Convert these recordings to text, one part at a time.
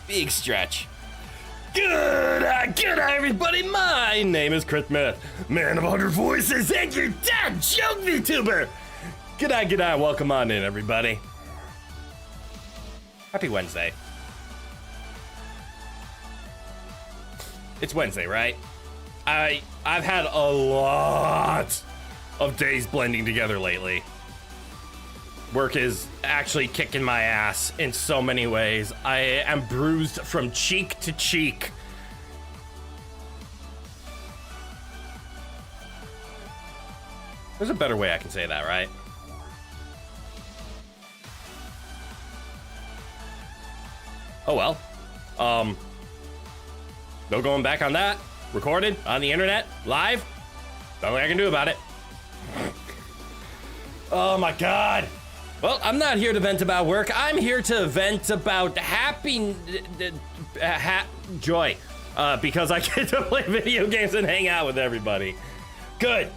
Big stretch. Good everybody. My name is Chris Mith, man of 100 voices, and your dad joke VTuber. G'day. Welcome on in, everybody. Happy Wednesday. It's Wednesday, right? I've had a lot of days blending together lately. Work is actually kicking my ass in so many ways. I am bruised from cheek to cheek. There's a better way I can say that, right? Oh well. No going back on that. Recorded on the internet, live. Nothing I can do about it. Oh my God. Well, I'm not here to vent about work. I'm here to vent about joy, because I get to play video games and hang out with everybody. Good.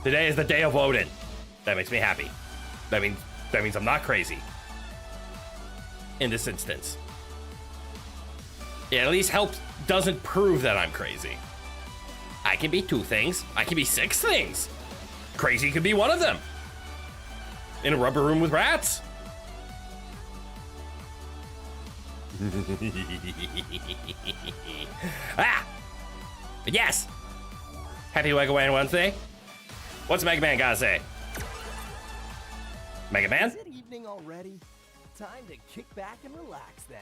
Today is the day of Odin. That makes me happy. That means I'm not crazy. In this instance. It at least doesn't prove that I'm crazy. I can be 2 things. I can be 6 things. Crazy could be one of them. In a rubber room with rats? But yes! Happy Wagawan Wednesday. What's Mega Man gotta say? Mega Man? Is it evening already? Time to kick back and relax then.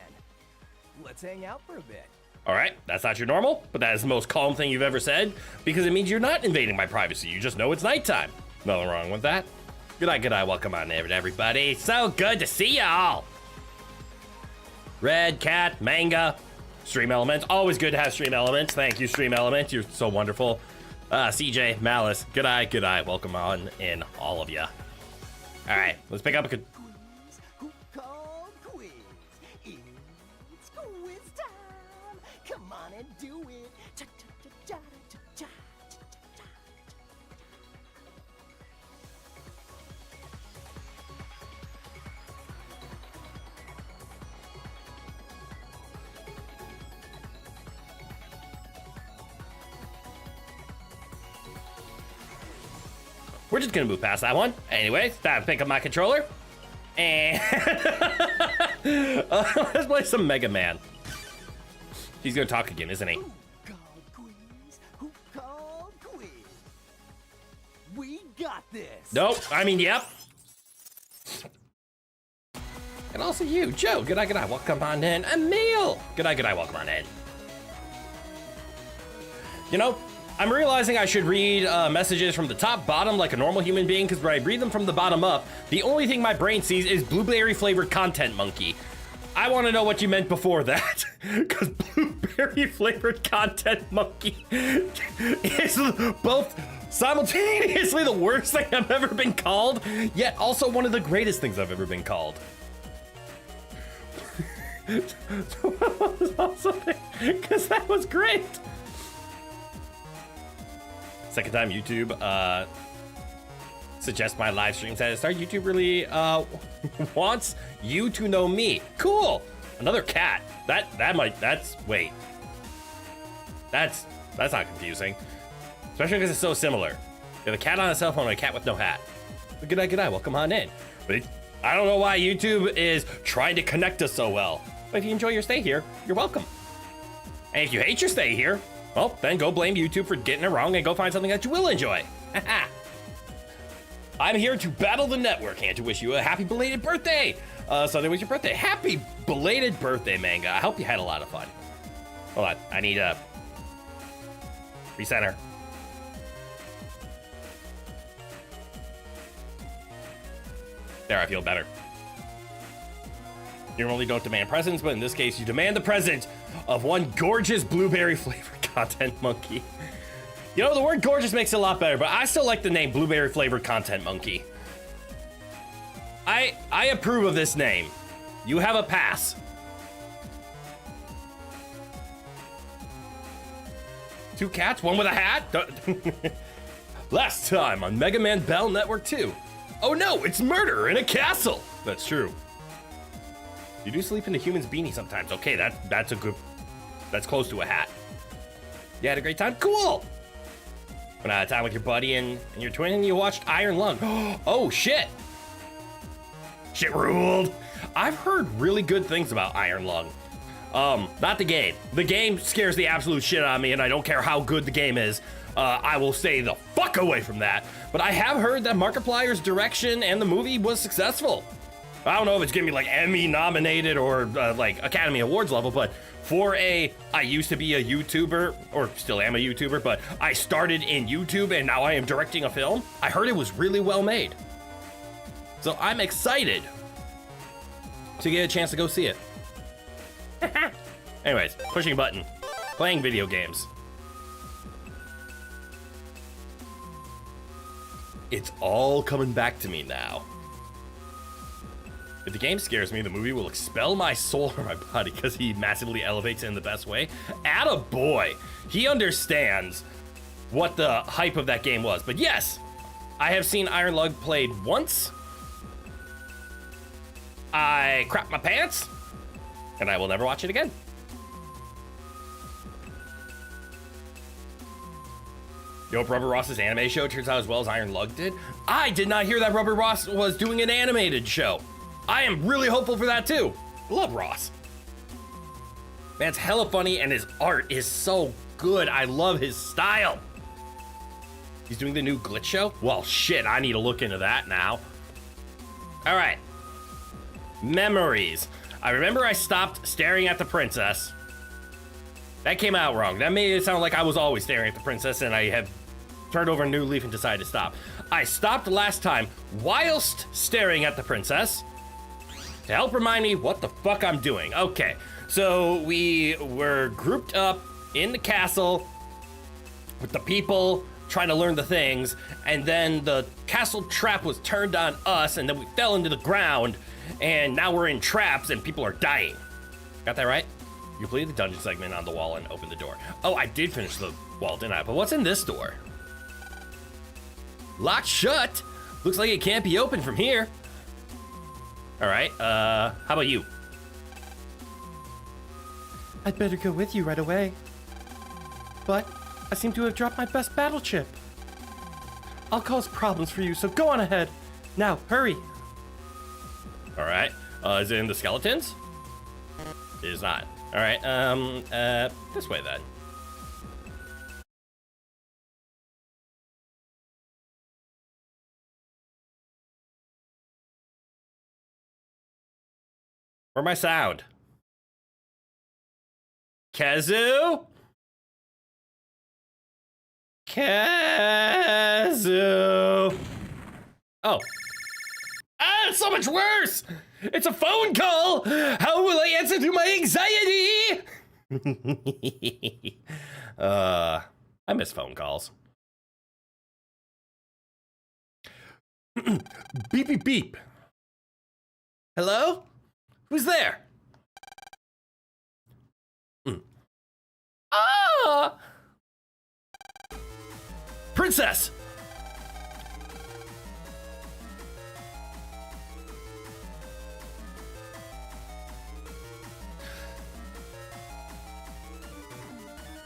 Let's hang out for a bit. Alright, that's not your normal, but that is the most calm thing you've ever said, because it means you're not invading my privacy, you just know it's nighttime. Nothing wrong with that. G'day, welcome on in, everybody. So good to see y'all. Red Cat, Manga, Stream Elements. Always good to have Stream Elements. Thank you, Stream Elements. You're so wonderful. CJ, Malice, g'day, welcome on in, all of ya. All right, let's pick up a Quiz, who called quiz? It's quiz time. Come on and do it. Cha-cha-cha-cha-cha-cha. We're just gonna move past that one. Anyways, time to pick up my controller. And let's play some Mega Man. He's gonna talk again, isn't he? Who called quiz? Who called quiz? We got this. Nope, I mean, yep. And also you, Joe, g'day, welcome on in. Emil, g'day, welcome on in. You know, I'm realizing I should read messages from the top, bottom like a normal human being, because when I read them from the bottom up, the only thing my brain sees is blueberry flavored content monkey. I want to know what you meant before that, because blueberry flavored content monkey is both simultaneously the worst thing I've ever been called, yet also one of the greatest things I've ever been called. So that was awesome, because that was great. Second time YouTube suggests my live streams at the start. YouTube really wants you to know me. Cool. Another cat. That's not confusing. Especially because it's so similar. You have a cat on a cell phone and a cat with no hat. But g'day, welcome on in. But I don't know why YouTube is trying to connect us so well. But if you enjoy your stay here, you're welcome. And if you hate your stay here, well, then go blame YouTube for getting it wrong and go find something that you will enjoy. I'm here to battle the network and to wish you a happy belated birthday. Sunday was your birthday. Happy belated birthday, Manga. I hope you had a lot of fun. Hold on, I need a recenter. There, I feel better. You normally don't demand presents, but in this case, you demand the present of one gorgeous blueberry flavored content monkey. You know, the word gorgeous makes it a lot better, but I still like the name blueberry flavored content monkey. I approve of this name. You have a pass. Two cats, one with a hat? Last time on Mega Man Bell Network 2. Oh no, it's murder in a castle. That's true. You do sleep in the human's beanie sometimes. Okay, that's close to a hat. You had a great time? Cool! Went out of time with your buddy and your twin and you watched Iron Lung. Oh, shit! Shit ruled! I've heard really good things about Iron Lung. Not the game. The game scares the absolute shit out of me and I don't care how good the game is. I will stay the fuck away from that. But I have heard that Markiplier's direction and the movie was successful. I don't know if it's gonna be like Emmy nominated or like Academy Awards level, but for I used to be a YouTuber, or still am a YouTuber, but I started in YouTube and now I am directing a film. I heard it was really well made. So I'm excited to get a chance to go see it. Anyways, pushing a button, playing video games. It's all coming back to me now. If the game scares me, the movie will expel my soul from my body because he massively elevates it in the best way. Attaboy! He understands what the hype of that game was. But yes, I have seen Iron Lung played once. I crapped my pants, and I will never watch it again. You hope Rubber Ross's anime show turns out as well as Iron Lung did? I did not hear that Rubber Ross was doing an animated show. I am really hopeful for that too. Love Ross. Man's hella funny and his art is so good. I love his style. He's doing the new Glitch show? Well, shit, I need to look into that now. All right. Memories. I remember I stopped staring at the princess. That came out wrong. That made it sound like I was always staring at the princess and I have turned over a new leaf and decided to stop. I stopped last time whilst staring at the princess to help remind me what the fuck I'm doing. Okay, so we were grouped up in the castle with the people trying to learn the things, and then the castle trap was turned on us, and then we fell into the ground, and now we're in traps and people are dying. Got that right? You completed the dungeon segment on the wall and opened the door. Oh, I did finish the wall, didn't I? But what's in this door? Locked shut. Looks like it can't be opened from here. All right, how about you? I'd better go with you right away. But I seem to have dropped my best battle chip. I'll cause problems for you, so go on ahead. Now, hurry. All right, is it in the skeletons? It is not. All right, this way then. Where's my sound? Kazu? Kazu. Oh. Ah, it's so much worse! It's a phone call! How will I answer to my anxiety? I miss phone calls. Beep, beep, beep. Hello? Who's there? Ah! Princess!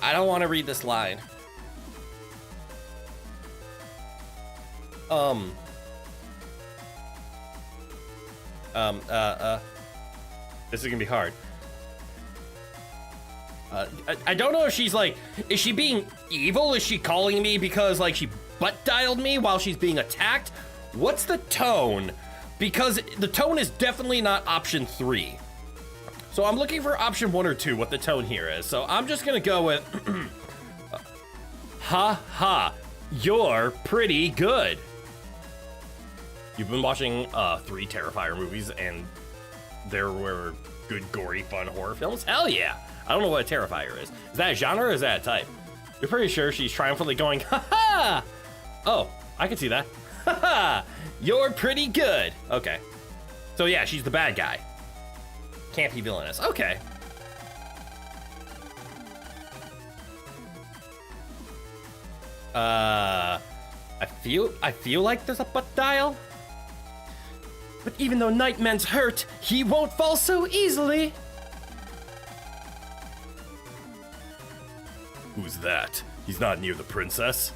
I don't want to read this line. This is gonna be hard. I don't know if she's like, is she being evil? Is she calling me because like she butt dialed me while she's being attacked? What's the tone? Because the tone is definitely not option 3. So I'm looking for option 1 or 2, what the tone here is. So I'm just gonna go with, ha ha, you're pretty good. You've been watching 3 Terrifier movies and there were good, gory, fun horror films? Hell yeah. I don't know what a Terrifier is. Is that a genre or is that a type? You're pretty sure she's triumphantly going, ha ha! Oh, I can see that. Ha ha! You're pretty good. Okay. So yeah, she's the bad guy. Campy villainous. Okay. I feel like there's a butt dial. But even though Nightman's hurt, he won't fall so easily. Who's that? He's not near the princess.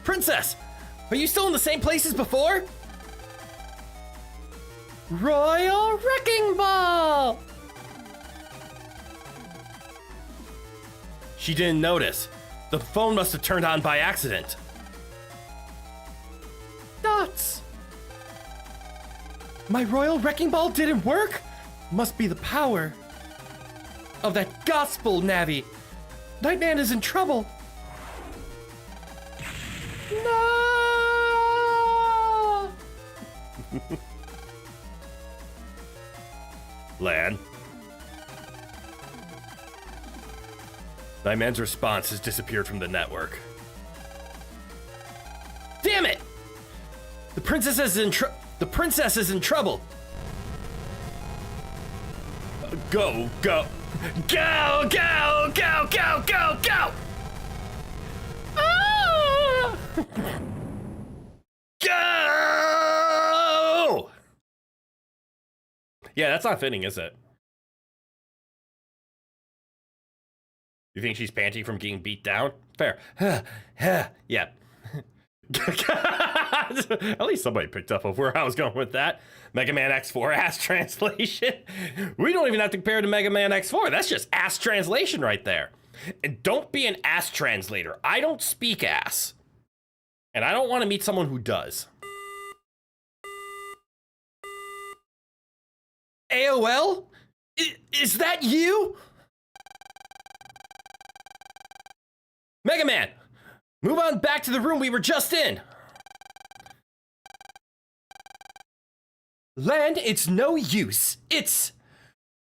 Princess! Are you still in the same place as before? Royal Wrecking Ball! She didn't notice. The phone must have turned on by accident. Dots! My Royal Wrecking Ball didn't work? Must be the power of that gospel Navi. Nightman is in trouble. No! Lan. Nightman's response has disappeared from the network. Damn it! The princess is in trouble. Go, go. Go, go, go, go, go, go! Ah! Go! Yeah, that's not fitting, is it? You think she's panting from getting beat down? Fair. Yeah. At least somebody picked up of where I was going with that. Mega Man X4 ass translation. We don't even have to compare it to Mega Man X4. That's just ass translation right there. And don't be an ass translator. I don't speak ass. And I don't want to meet someone who does. AOL? Is that you? Mega Man, move on back to the room we were just in. Land, it's no use. It's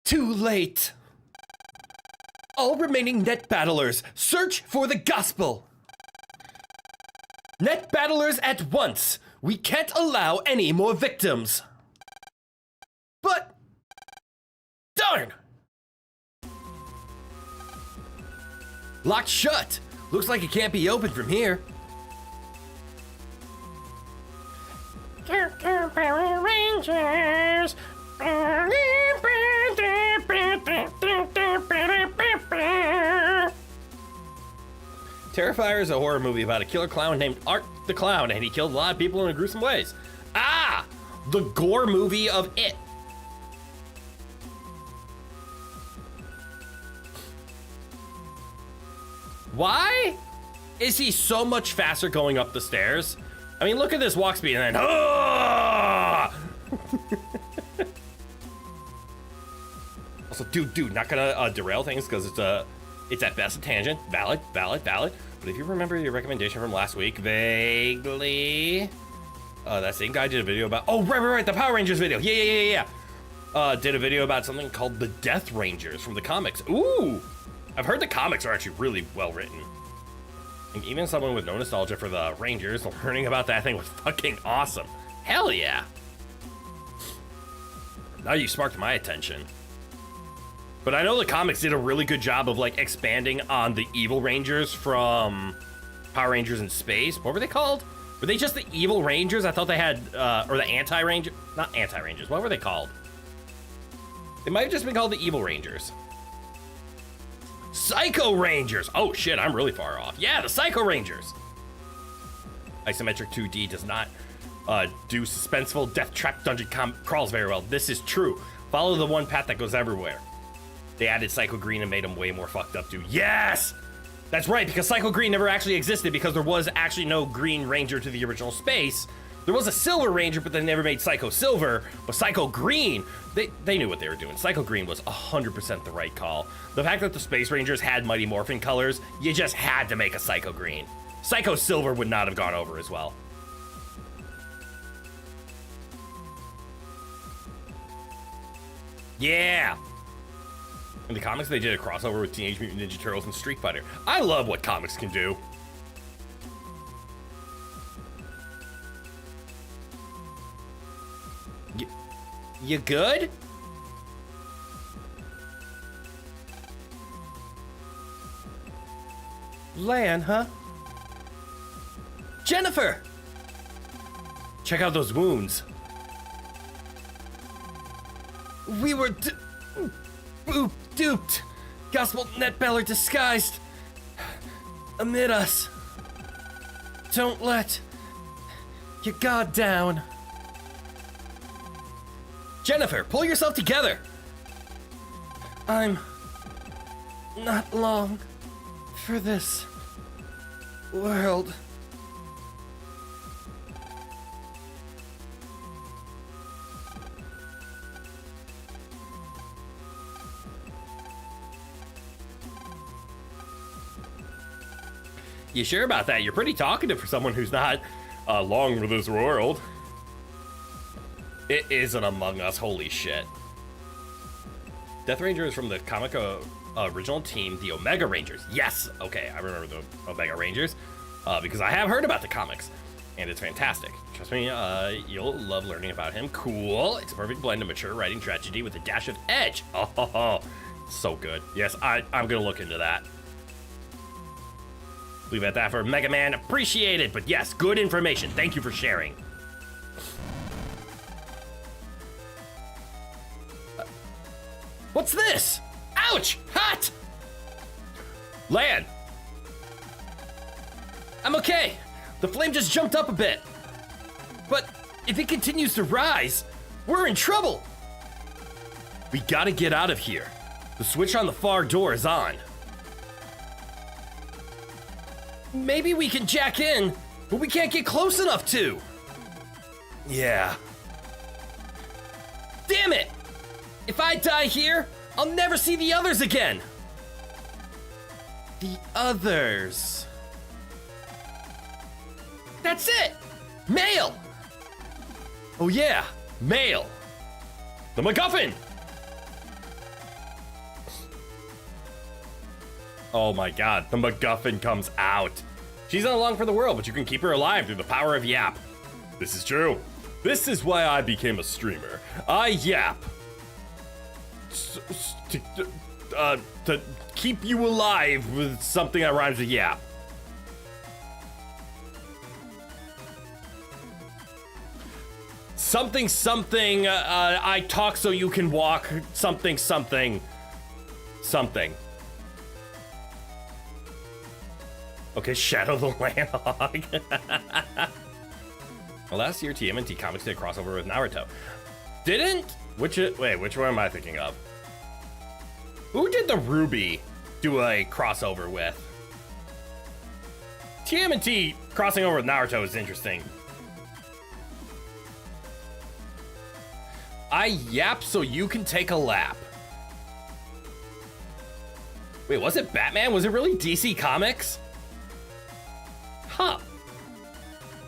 too late. All remaining net battlers, search for the gospel. Net battlers at once. We can't allow any more victims. But, darn. Locked shut. Looks like it can't be opened from here. Power Rangers. Terrifier is a horror movie about a killer clown named Art the Clown, and he killed a lot of people in gruesome ways. Ah! The gore movie of It. Why is he so much faster going up the stairs? I mean, look at this walk speed and then, ah! Also, dude, not gonna derail things because it's at best a tangent. Valid. But if you remember your recommendation from last week, vaguely, that same guy did a video about, oh, right, the Power Rangers video. Yeah. Did a video about something called the Death Rangers from the comics. Ooh. I've heard the comics are actually really well written. And even someone with no nostalgia for the Rangers learning about that thing was fucking awesome. Hell yeah. Now you sparked my attention. But I know the comics did a really good job of like expanding on the evil Rangers from Power Rangers in Space. What were they called? Were they just the evil Rangers? I thought they had, or the anti-Rangers, not anti-Rangers. What were they called? They might have just been called the evil Rangers. Psycho Rangers! Oh shit, I'm really far off. Yeah, the Psycho Rangers! Isometric 2D does not do suspenseful death trap dungeon crawls very well. This is true. Follow the one path that goes everywhere. They added Psycho Green and made him way more fucked up, dude. Yes! That's right, because Psycho Green never actually existed because there was actually no Green Ranger to the original Space. There was a Silver Ranger, but they never made Psycho Silver. But Psycho Green, they knew what they were doing. Psycho Green was 100% the right call. The fact that the Space Rangers had Mighty Morphin colors, you just had to make a Psycho Green. Psycho Silver would not have gone over as well. Yeah! In the comics, they did a crossover with Teenage Mutant Ninja Turtles and Street Fighter. I love what comics can do. You good? Lan, huh? Jennifer! Check out those wounds. We were duped. Gospel Netbeller disguised amid us. Don't let your guard down. Jennifer, pull yourself together. I'm not long for this world. You sure about that? You're pretty talkative for someone who's not long for this world. It is an Among Us, holy shit. Death Ranger is from the Chroneco original team, the Omega Rangers. Yes, okay, I remember the Omega Rangers because I have heard about the comics, and it's fantastic. Trust me, you'll love learning about him. Cool. It's a perfect blend of mature writing tragedy with a dash of edge. Oh, so good. Yes, I'm gonna look into that. Leave it at that for Mega Man. Appreciate it, but yes, good information. Thank you for sharing. What's this? Ouch! Hot! Lan! I'm okay. The flame just jumped up a bit. But if it continues to rise, we're in trouble. We gotta get out of here. The switch on the far door is on. Maybe we can jack in, but we can't get close enough to. Yeah. Damn it! If I die here, I'll never see the others again. The others. That's it! Mail! Oh yeah, mail. The MacGuffin! Oh my god, the MacGuffin comes out. She's not long for the world, but you can keep her alive through the power of Yap. This is true. This is why I became a streamer. I yap. To keep you alive with something that rhymes with yap. Something, I talk so you can walk. Something. Okay, Shadow the Landhog. Well, last year, TMNT Comics did a crossover with Naruto. Which one am I thinking of? Who did the Ruby do a crossover with? TMNT crossing over with Naruto is interesting. I yap so you can take a lap. Wait, was it Batman? Was it really DC Comics? Huh.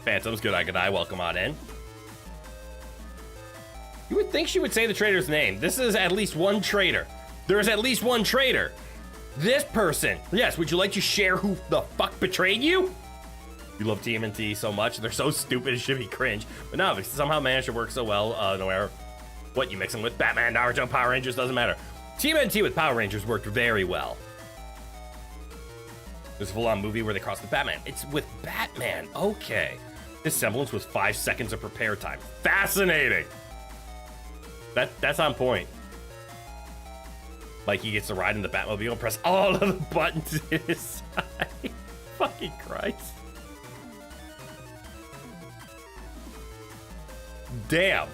Phantom's good eye, welcome on in. You would think she would say the trader's name. This is at least one traitor. There is at least one traitor. This person. Yes, would you like to share who the fuck betrayed you? You love TMNT so much. They're so stupid it should be cringe. But no, they somehow managed to work so well. No matter what you mix them with. Batman, Naruto, Power Rangers, doesn't matter. TMNT with Power Rangers worked very well. There's a full-on movie where they cross with Batman. It's with Batman. Okay. This semblance was 5 seconds of prepare time. Fascinating. That's on point. Like he gets to ride in the Batmobile and press all of the buttons in his side. Fucking Christ. Damn.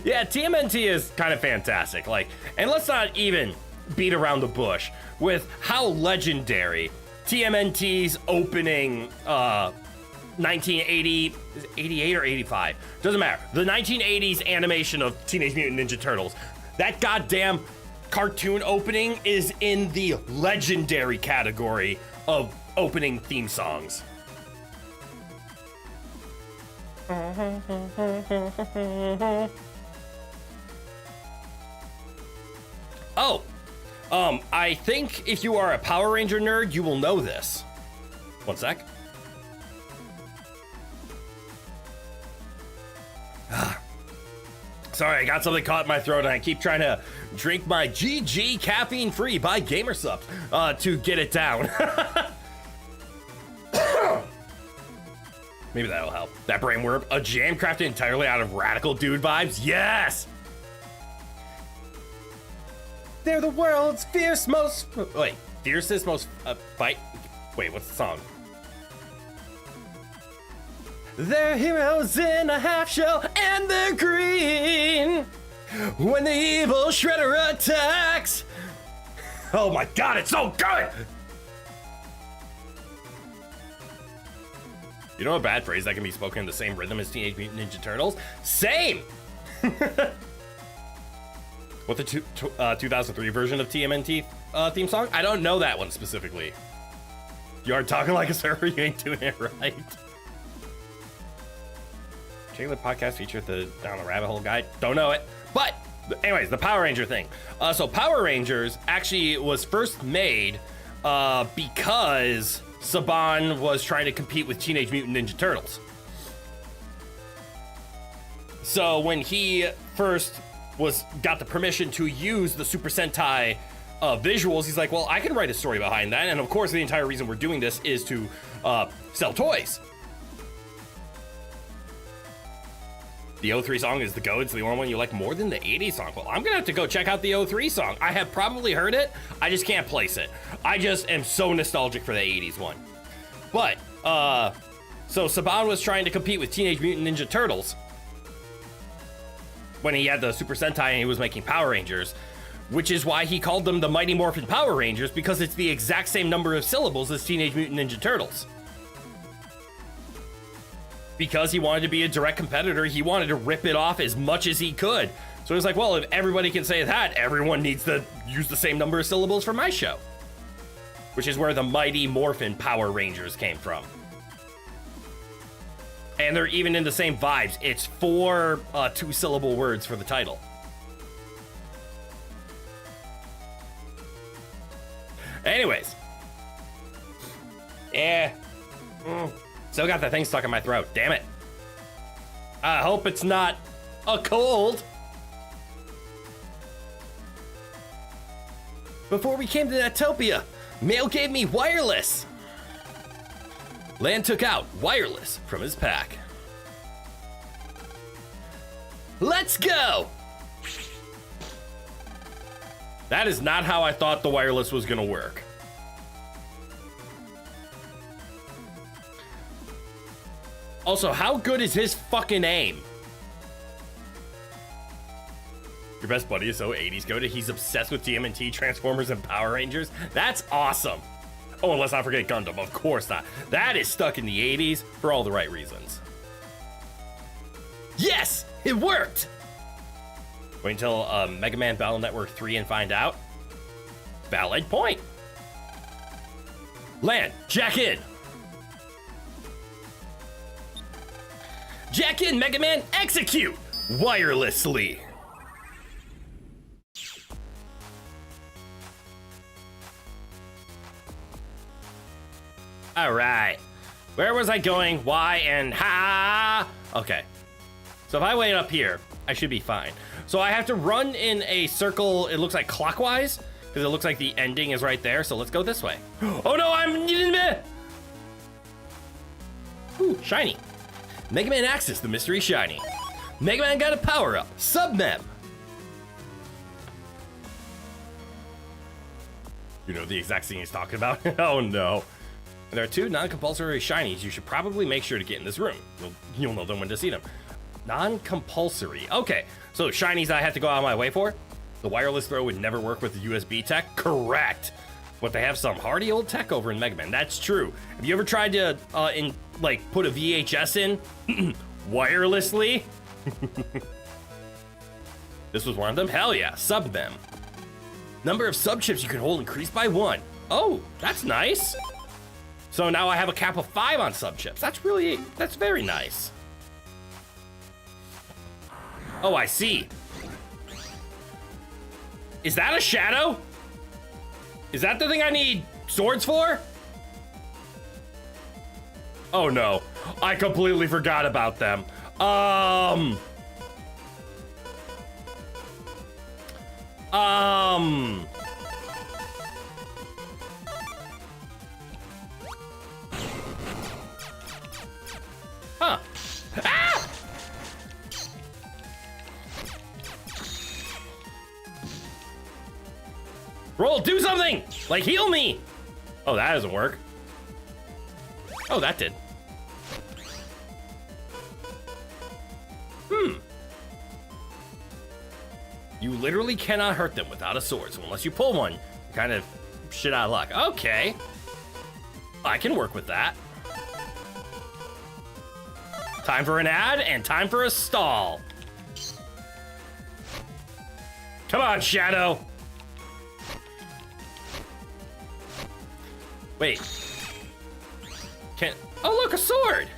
Yeah, TMNT is kind of fantastic. Like, and let's not even beat around the bush with how legendary TMNT's opening 1980, is it 88 or 85? Doesn't matter. The 1980s animation of Teenage Mutant Ninja Turtles. That goddamn cartoon opening is in the legendary category of opening theme songs. Oh, I think if you are a Power Ranger nerd, you will know this. One sec. Sorry, I got something caught in my throat and I keep trying to drink my GG caffeine free by Gamersubs to get it down. Maybe that'll help. That brain warp, a jam crafted entirely out of radical dude vibes. Yes! They're the world's fiercest, most fight. Wait, what's the song? They're heroes in a half shell and they're green when the evil shredder attacks. Oh my god, it's so good! You know a bad phrase that can be spoken in the same rhythm as Teenage Mutant Ninja Turtles? Same! What the 2003 version of TMNT theme song? I don't know that one specifically. You are talking like a surfer, you ain't doing it right. Check the podcast feature the Down the Rabbit Hole guide. Don't know it. But, anyways, the Power Ranger thing. So Power Rangers actually was first made because Saban was trying to compete with Teenage Mutant Ninja Turtles. So when he first got the permission to use the Super Sentai visuals, he's like, well, I can write a story behind that. And of course, the entire reason we're doing this is to sell toys. The 03 song is the GOAT. It's the only one you like more than the 80s song. Well, I'm gonna have to go check out the 03 song. I have probably heard it. I just can't place it. I just am so nostalgic for the 80s one. But, so Saban was trying to compete with Teenage Mutant Ninja Turtles when he had the Super Sentai and he was making Power Rangers, which is why he called them the Mighty Morphin Power Rangers, because it's the exact same number of syllables as Teenage Mutant Ninja Turtles. Because he wanted to be a direct competitor, he wanted to rip it off as much as he could. So he was like, well, if everybody can say that, everyone needs to use the same number of syllables for my show. Which is where the Mighty Morphin Power Rangers came from. And they're even in the same vibes. It's 4 two-syllable words for the title. Anyways. Yeah. Still got that thing stuck in my throat. Damn it. I hope it's not a cold. Before we came to Natopia, Mail gave me wireless. Lan took out wireless from his pack. Let's go! That is not how I thought the wireless was gonna work. Also, how good is his fucking aim? Your best buddy is so 80s goated. He's obsessed with TMNT, Transformers, and Power Rangers. That's awesome. Oh, and let's not forget Gundam. Of course not. That is stuck in the 80s for all the right reasons. Yes! It worked! Wait until Mega Man Battle Network 3 and find out. Valid point. Lan, jack in. Jack in, Mega Man, execute! Wirelessly. All right. Where was I going? Why and how? Okay. So if I wait up here, I should be fine. So I have to run in a circle, it looks like clockwise, because it looks like the ending is right there. So let's go this way. Oh no, I'm... Ooh, shiny. Mega Man Axis, the mystery shiny. Mega Man got a power up. Sub-Mem. You know the exact thing he's talking about? Oh no. There are 2 non-compulsory shinies. You should probably make sure to get in this room. You'll know them when to see them. Non-compulsory. Okay, so shinies I have to go out of my way for. The wireless throw would never work with the USB tech. Correct. But they have some hardy old tech over in Mega Man. That's true. Have you ever tried to put a VHS in wirelessly? This was one of them. Hell yeah. Sub-Mem. Number of sub-chips you can hold increased by 1. Oh, that's nice. So now I have a cap of 5 on sub-chips. That's very nice. Oh, I see. Is that a shadow? Is that the thing I need swords for? Oh no, I completely forgot about them. Roll, do something! Like, heal me! Oh, that doesn't work. Oh, that did. You literally cannot hurt them without a sword, so unless you pull one, you're kind of shit out of luck. Okay. I can work with that. Time for an ad and time for a stall. Come on, Shadow. Wait. Oh, look, a sword.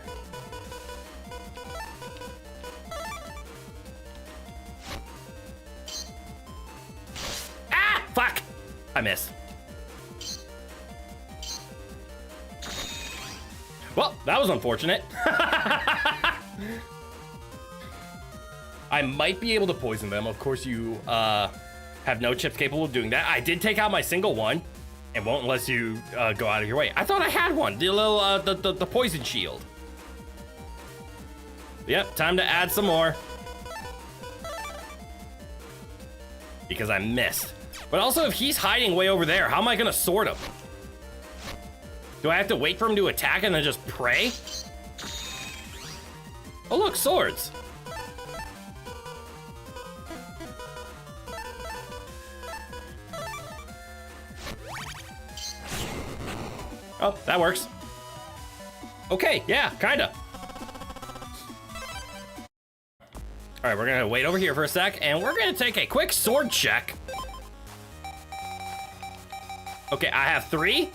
Ah, fuck. I missed. Well, that was unfortunate. I might be able to poison them. Of course, you have no chips capable of doing that. I did take out my single one. It won't unless you go out of your way. I thought I had one. The little the poison shield. Yep, time to add some more. Because I missed. But also, if he's hiding way over there, how am I gonna sword him? Do I have to wait for him to attack and then just pray? Oh look, swords. Oh, that works. Okay, yeah, kinda. All right, we're gonna wait over here for a sec, and we're gonna take a quick sword check. Okay, I have 3.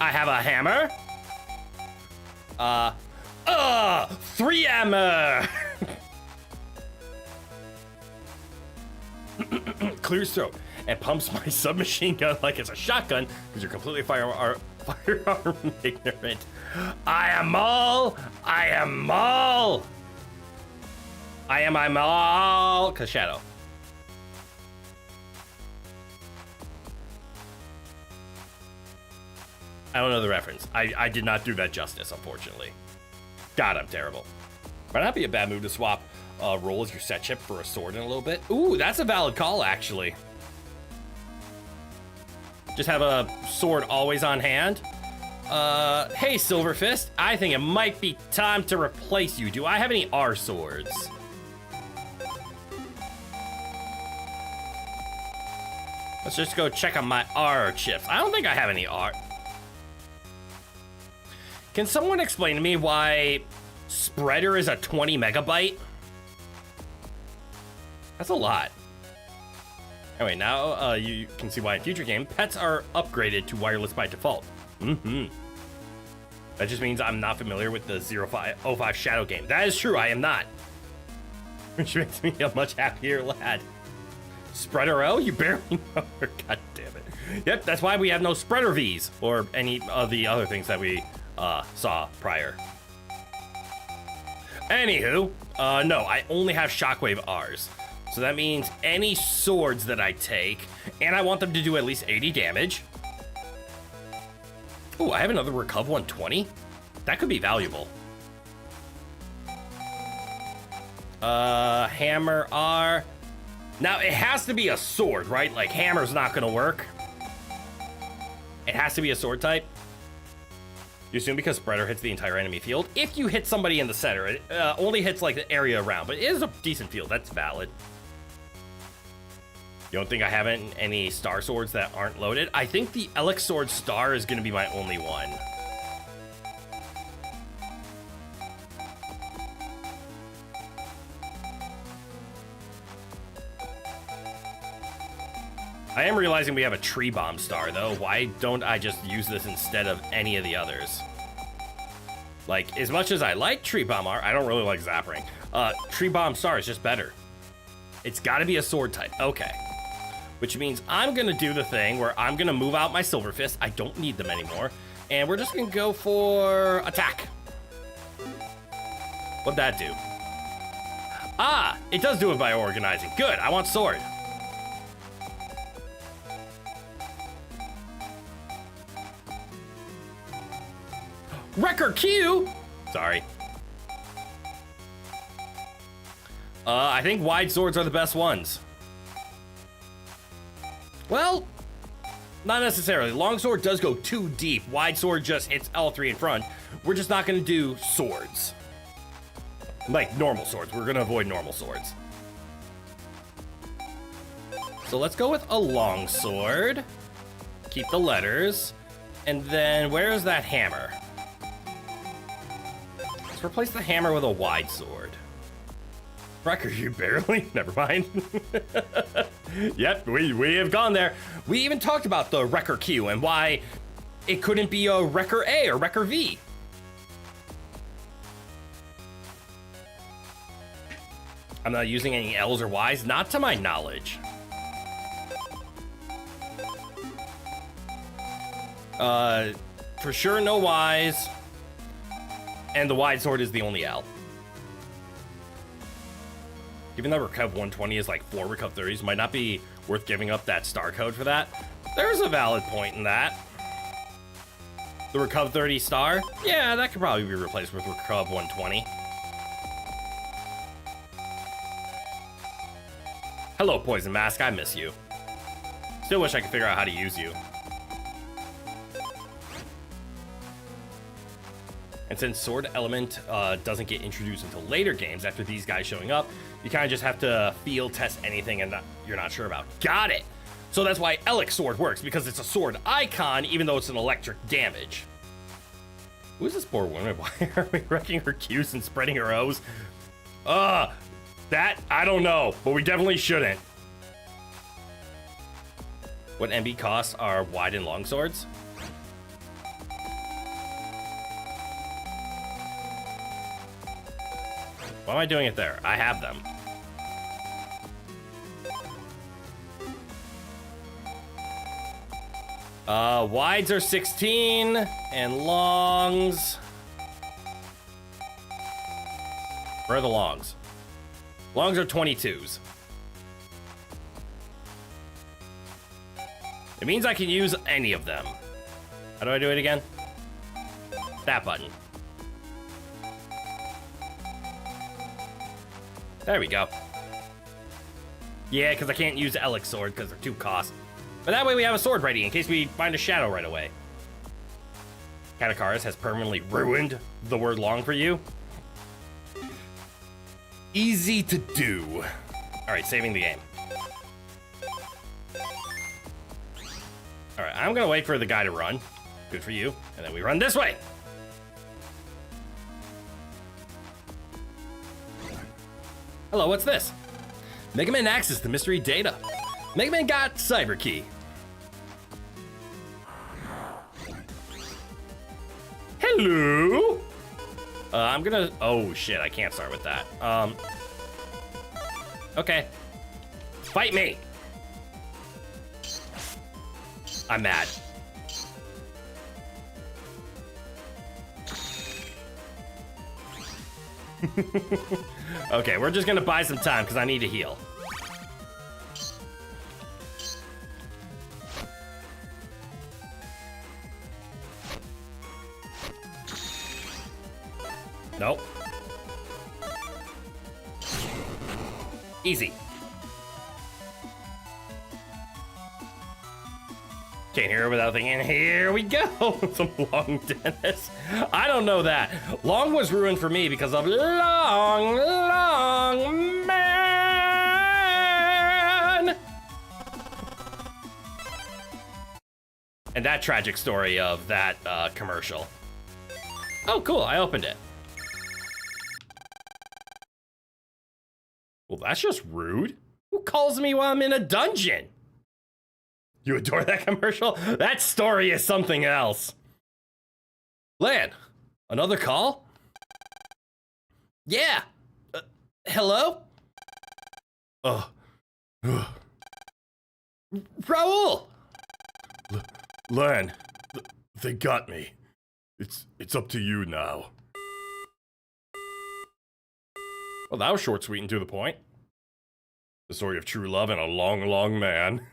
I have a hammer. 3 hammer. Clears throat and pumps my submachine gun like it's a shotgun because you're completely firearm ignorant. I am Maul. Cause Shadow. I don't know the reference. I did not do that justice, unfortunately. God, I'm terrible. Might not be a bad move to swap roll as your set chip for a sword in a little bit. Ooh, that's a valid call, actually. Just have a sword always on hand. Hey, Silver Fist. I think it might be time to replace you. Do I have any R swords? Let's just go check on my R chips. I don't think I have any R. Can someone explain to me why spreader is a 20 megabyte? That's a lot. Anyway, now you can see why in future game, pets are upgraded to wireless by default. That just means I'm not familiar with the 05 Shadow game. That is true, I am not. Which makes me a much happier lad. Spreader O? You barely know her. God damn it. Yep, that's why we have no Spreader Vs or any of the other things that we saw prior. Anywho, no, I only have Shockwave Rs. So that means any swords that I take, and I want them to do at least 80 damage. Oh, I have another Recuv 120? That could be valuable. Hammer R. Now, it has to be a sword, right? Like, hammer's not gonna work. It has to be a sword type. You assume because spreader hits the entire enemy field. If you hit somebody in the center, it only hits like the area around, but it is a decent field. That's valid. You don't think I have any star swords that aren't loaded? I think the Elix Sword Star is gonna be my only one. I am realizing we have a Tree Bomb Star, though. Why don't I just use this instead of any of the others? Like, as much as I like Tree Bomb R, I don't really like Zap Ring. Tree Bomb Star is just better. It's gotta be a sword type. Okay. Which means I'm gonna do the thing where I'm gonna move out my Silver Fist. I don't need them anymore. And we're just gonna go for attack. What'd that do? Ah, it does do it by organizing. Good, I want sword. Wrecker Q! Sorry. I think wide swords are the best ones. Well, not necessarily. Longsword does go too deep. Wide sword just hits L3 in front. We're just not going to do swords. Like normal swords. We're going to avoid normal swords. So let's go with a longsword. Keep the letters. And then where is that hammer? Let's replace the hammer with a wide sword. Wrecker, you barely? Never mind. Yep, we have gone there. We even talked about the Wrecker Q and why it couldn't be a Wrecker A or Wrecker V. I'm not using any L's or Y's, not to my knowledge. For sure, no Y's. And the wide sword is the only L. Given that Recuv 120 is like 4 Recuv 30s, might not be worth giving up that star code for that. There's a valid point in that. The Recuv 30 star? Yeah, that could probably be replaced with Recuv 120. Hello, Poison Mask, I miss you. Still wish I could figure out how to use you. And since Sword Element doesn't get introduced until later games after these guys showing up, you kind of just have to field test anything and you're not sure about. Got it! So that's why Elix Sword works, because it's a sword icon, even though it's an electric damage. Who is this poor woman? Why are we wrecking her Qs and spreading her O's? That, I don't know, but we definitely shouldn't. What MB costs are wide and long swords? Why am I doing it there? I have them. Wides are 16 and longs. Where are the longs? Longs are 22s. It means I can use any of them. How do I do it again? That button. There we go. Yeah, because I can't use Elix Sword because they're too cost. But that way we have a sword ready in case we find a shadow right away. Katakaris has permanently ruined the word long for you. Easy to do. All right, saving the game. All right, I'm gonna wait for the guy to run. Good for you. And then we run this way. Hello, what's this? Mega Man access the mystery data. Mega Man got Cyber Key. Hello? I'm gonna, oh shit, I can't start with that. Okay. Fight me. I'm mad. Okay, we're just gonna buy some time because I need to heal. Nope. Easy. Can't hear it without thinking, here we go. Some Long Dennis. I don't know that. Long was ruined for me because of Long Man. And that tragic story of that commercial. Oh, cool, I opened it. Well, that's just rude. Who calls me while I'm in a dungeon? You adore that commercial? That story is something else. Lan, another call? Yeah. Hello? Raul! Lan, they got me. It's up to you now. Well, that was short, sweet, and to the point. The story of true love and a long, long man.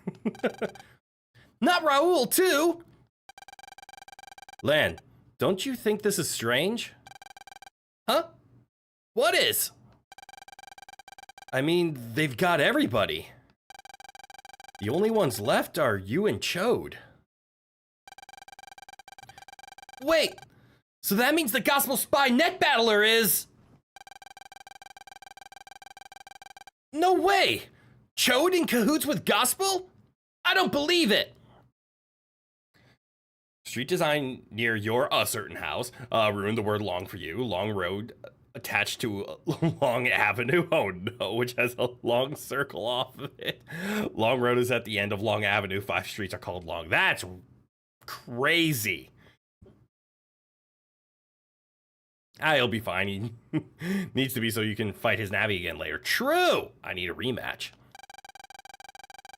Not Raul, too! Lan, don't you think this is strange? Huh? What is? I mean, they've got everybody. The only ones left are you and Chode. Wait! So that means the Gospel Spy Net Battler is... No way! Chode in cahoots with Gospel? I don't believe it! Street design near your certain house ruined the word long for you. Long road attached to a long avenue. Oh no, which has a long circle off of it. Long road is at the end of Long Avenue. 5 streets are called long. That's crazy. He'll be fine. He needs to be so you can fight his Navi again later. True! I need a rematch.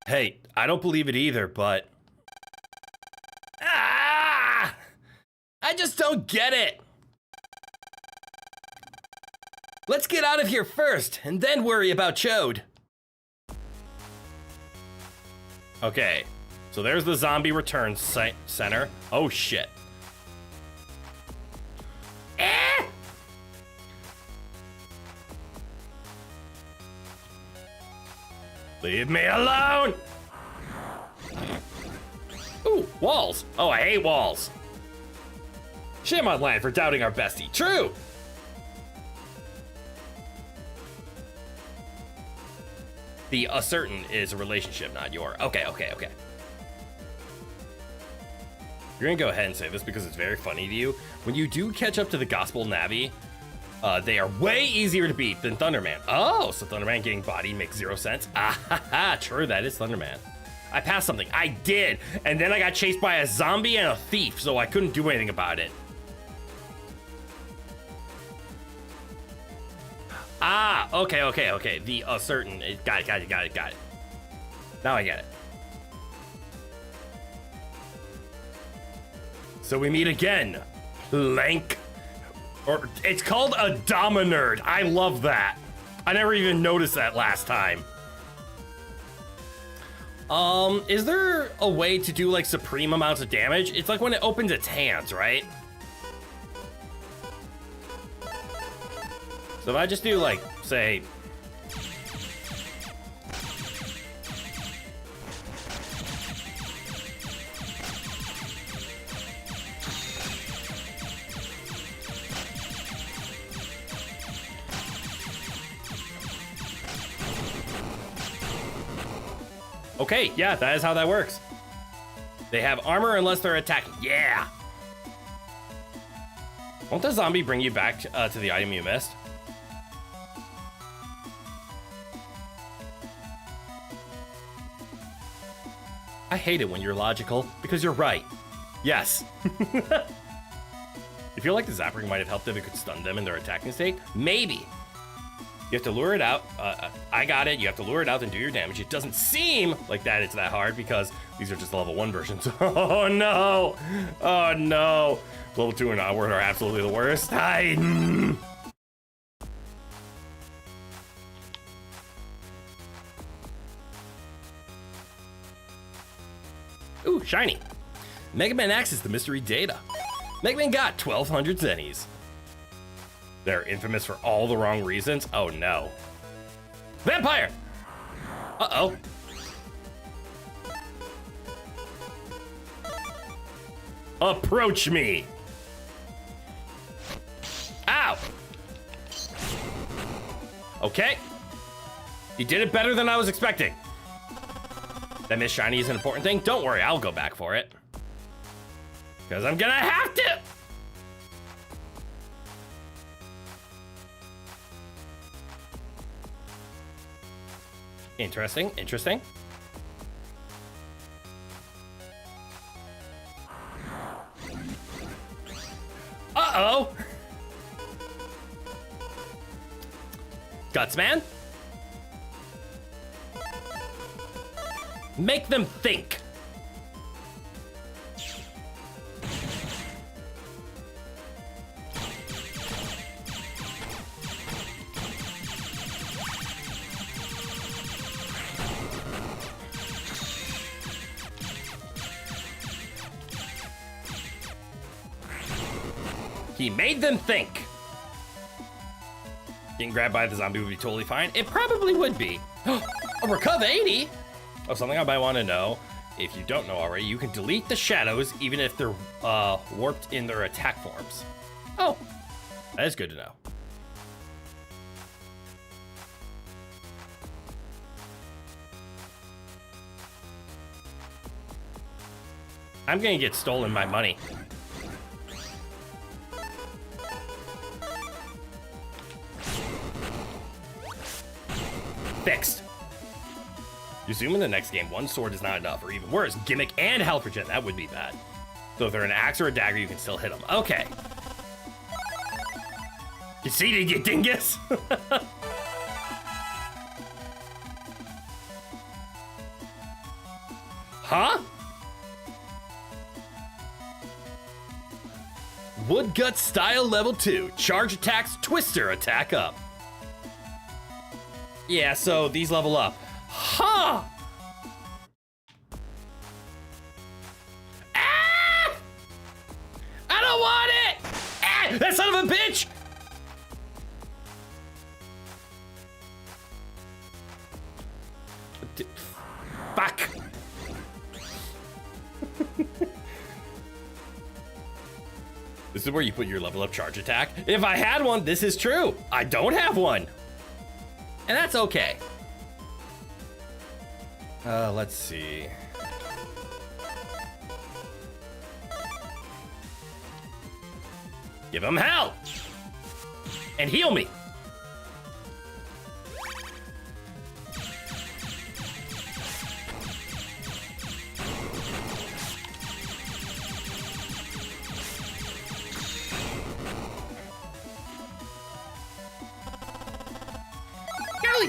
Hey, I don't believe it either, but... I just don't get it. Let's get out of here first, and then worry about Chode. Okay, so there's the zombie return center. Oh shit. Leave me alone! Ooh, walls. Oh, I hate walls. Shame on Land for doubting our bestie. True! The certain is a relationship, not your. Okay. You're gonna go ahead and say this because it's very funny to you. When you do catch up to the Gospel Navi, they are way easier to beat than Thunderman. Oh, so Thunderman getting bodied makes 0 sense. True, that is Thunderman. I passed something. I did, and then I got chased by a zombie and a thief, so I couldn't do anything about it. Okay. The certain. Got it. Now I get it. So we meet again. Plank. Or it's called a Dominerd. I love that. I never even noticed that last time. Is there a way to do like supreme amounts of damage? It's like when it opens its hands, right? So if I just do like, say... Okay, yeah, that is how that works. They have armor unless they're attacking. Yeah! Won't the zombie bring you back to the item you missed? I hate it when you're logical, because you're right. Yes. You feel like the Zapper might have helped if it could stun them in their attacking state? Maybe. You have to lure it out. I got it. You have to lure it out and do your damage. It doesn't seem like that it's that hard because these are just level 1 versions. Oh no. Oh no. Level 2 and onward are absolutely the worst. Ooh, shiny. Mega Man access the mystery data. Mega Man got 1,200 zennies. They're infamous for all the wrong reasons. Oh no. Vampire! Uh-oh. Approach me! Ow! Okay. You did it better than I was expecting. That Miss Shiny is an important thing. Don't worry, I'll go back for it. Because I'm gonna have to! Interesting. Uh-oh! Gutsman? Make them think. He made them think. Getting grabbed by the zombie would be totally fine. It probably would be. A Recuv 80? Oh, something I might want to know, if you don't know already, you can delete the shadows even if they're warped in their attack forms. Oh, that is good to know. I'm gonna get stolen my money. Fixed. You assume in the next game, one sword is not enough, or even worse, gimmick and health regen. That would be bad. So if they're an axe or a dagger, you can still hit them. Okay. Conceited, you dingus. Huh? Woodgut style level 2. Charge attacks, twister attack up. Yeah, so these level up. Huh! Ah! I don't want it! Ah! That son of a bitch! Fuck! This is where you put your level up charge attack. If I had one, this is true. I don't have one. And that's okay. Let's see. Give him hell! And heal me.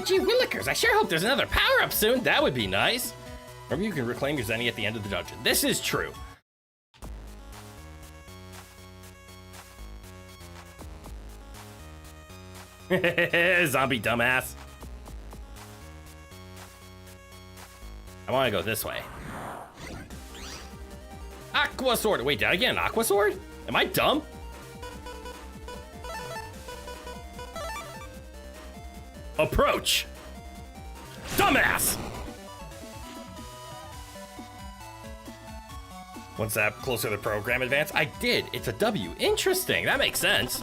Gee willikers, I sure hope there's another power-up soon. That would be nice. Remember, you can reclaim your Zenny at the end of the dungeon. This is true. Zombie dumbass. I want to go this way. Aqua sword. Wait, did I get an aqua sword? Am I dumb? Approach. Dumbass. One step closer to the program advance. I did. It's a W. Interesting. That makes sense.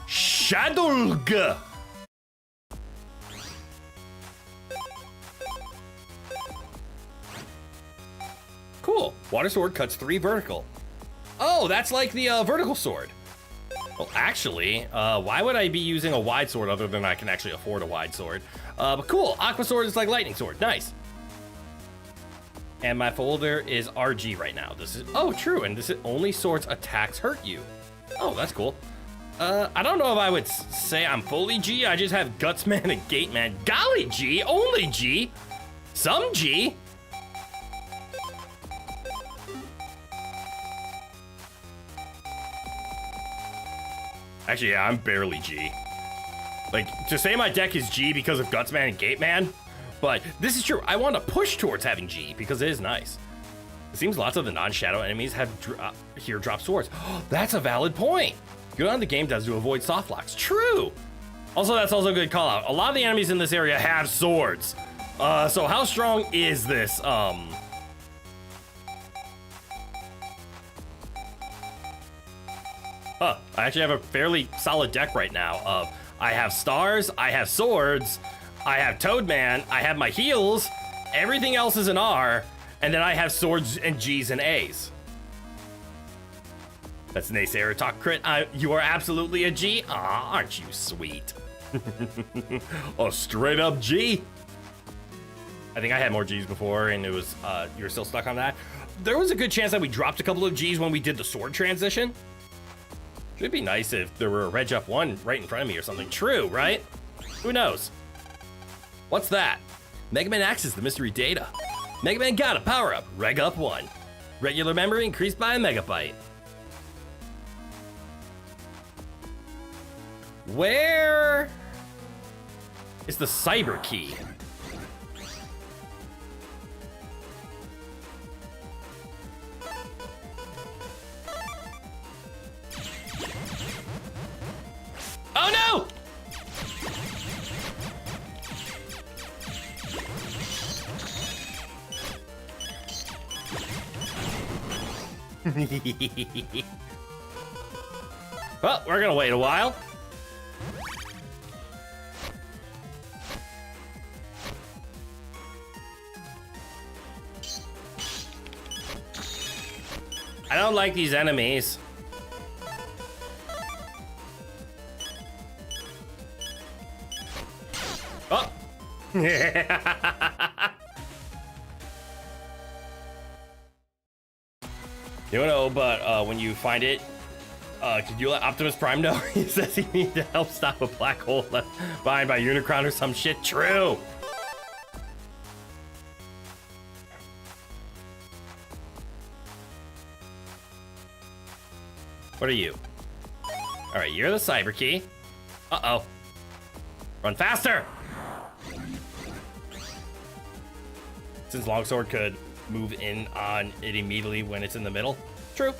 Shadowg. Cool. Water sword cuts 3 vertical. Oh, that's like the vertical sword. Well, actually, why would I be using a wide sword other than I can actually afford a wide sword? But cool, aqua sword is like lightning sword, nice. And my folder is RG right now. This is, oh, true, and this is only swords attacks hurt you. Oh, that's cool. I don't know if I would say I'm fully G, I just have Gutsman and Gateman. Golly G, only G, some G. Actually, yeah, I'm barely G. Like, to say my deck is G because of Gutsman and Gateman, but this is true. I want to push towards having G because it is nice. It seems lots of the non-shadow enemies have here drop swords. That's a valid point. Good on the game does to avoid soft locks. True. Also, that's also a good call out. A lot of the enemies in this area have swords. So how strong is this? I actually have a fairly solid deck right now. I have stars, I have swords, I have Toadman, I have my heals, everything else is an R, and then I have swords and G's and A's. That's Naysayer talk crit. You are absolutely a G? Aw, aren't you sweet? A straight up G. I think I had more G's before and it was, you were still stuck on that. There was a good chance that we dropped a couple of G's when we did the sword transition. It'd be nice if there were a Reg up 1 right in front of me or something. True, right? Who knows? What's that? Mega Man accesses the mystery data. Mega Man got a power up. Reg up 1. Regular memory increased by a megabyte. Where is the cyber key? Oh no! Well, we're gonna wait a while. I don't like these enemies. Oh! You don't know, but when you find it, could you let Optimus Prime know? He says he needs to help stop a black hole left behind by Unicron or some shit. True! What are you? Alright, you're the cyber key. Uh-oh. Run faster! Since Longsword could move in on it immediately when it's in the middle. True.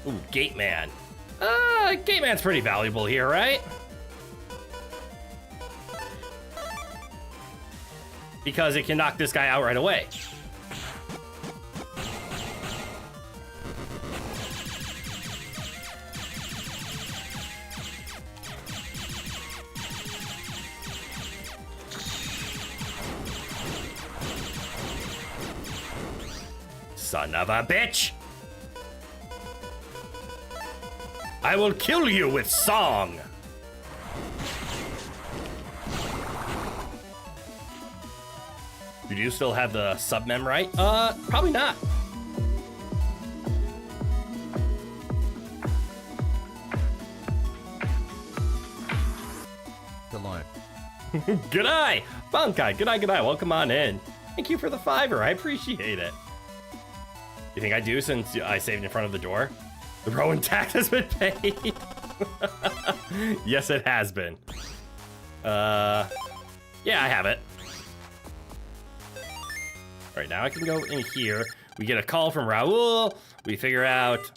Ooh, Gate Man. Gate Man's pretty valuable here, right? Because it can knock this guy out right away. Son of a bitch! I will kill you with song! Do you still have the submem right? Probably not. The line. G'day! Bunkai, g'day. Welcome on in. Thank you for the $5. I appreciate it. You think I do since I saved in front of the door? The Rowan tax has been paid. Yes, it has been. Yeah, I have it. All right, now I can go in here. We get a call from Raul. We figure out.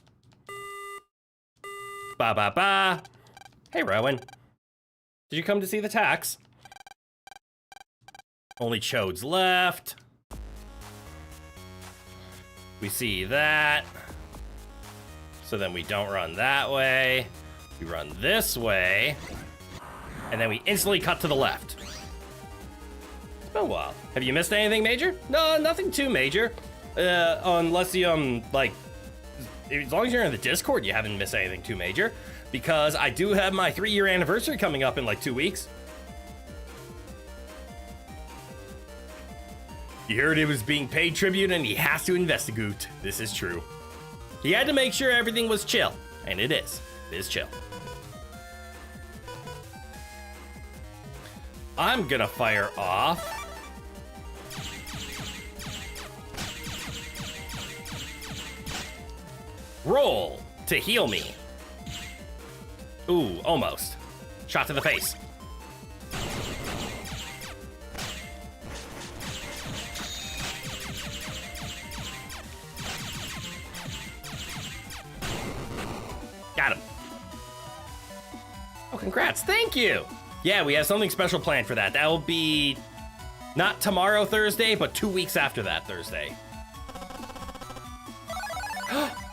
Ba. Hey, Rowan. Did you come to see the tax? Only Chodes left. We see that. So then we don't run that way. We run this way. And then we instantly cut to the left. It's been a while. Have you missed anything major? No, nothing too major. Unless you, like, as long as you're in the Discord, you haven't missed anything too major. Because I do have my 3-year anniversary coming up in like 2 weeks. He heard it was being paid tribute and he has to investigate. This is true. He had to make sure everything was chill. And it is. It is chill. I'm gonna fire off. Roll to heal me. Ooh, almost. Shot to the face. Got him. Oh, congrats. Thank you. Yeah, we have something special planned for that. That will be not tomorrow, Thursday, but 2 weeks after that, Thursday.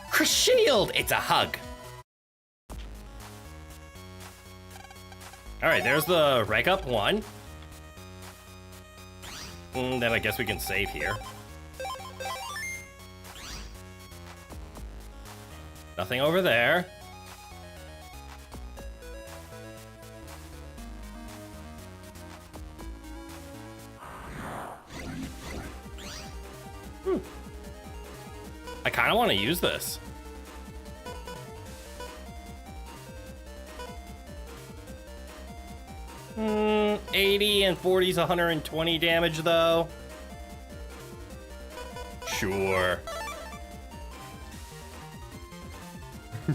Chris Shield. It's a hug. All right, there's the rank up 1. And then I guess we can save here. Nothing over there. I kind of want to use this. Hmm, 80 and 40 is 120 damage though. Sure.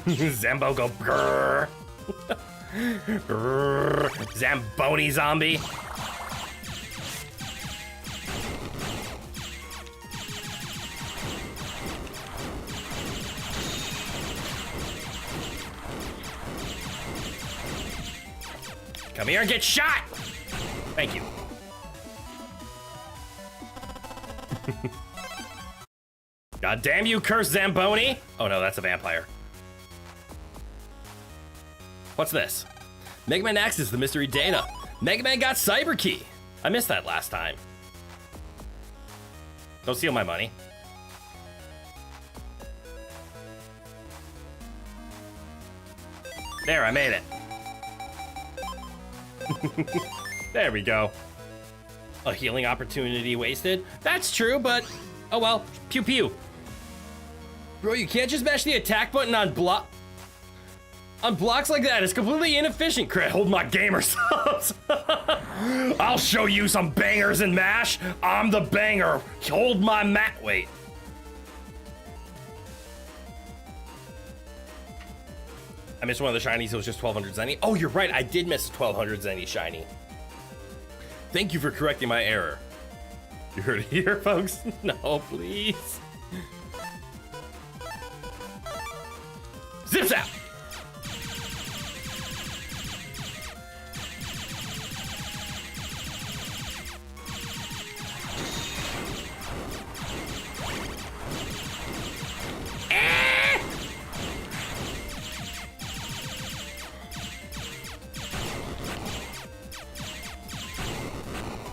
Zambo go grrr. Grrr. Zamboni zombie. Come here and get shot! Thank you. God damn you, cursed Zamboni! Oh no, that's a vampire. What's this? Mega Man X is the mystery data. Mega Man got Cyber Key. I missed that last time. Don't steal my money. There, I made it. There we go. A healing opportunity wasted? That's true, but oh well. Pew pew. Bro, you can't just mash the attack button on blocks like that. It's completely inefficient. Crit, hold my gamer subs. I'll show you some bangers in MASH. I'm the banger. Hold my mat. Wait. I missed one of the shinies. It was just 1200 zenny. Oh, you're right. I did miss 1200 zenny shiny. Thank you for correcting my error. You heard it here, folks? No, please. Zip zap!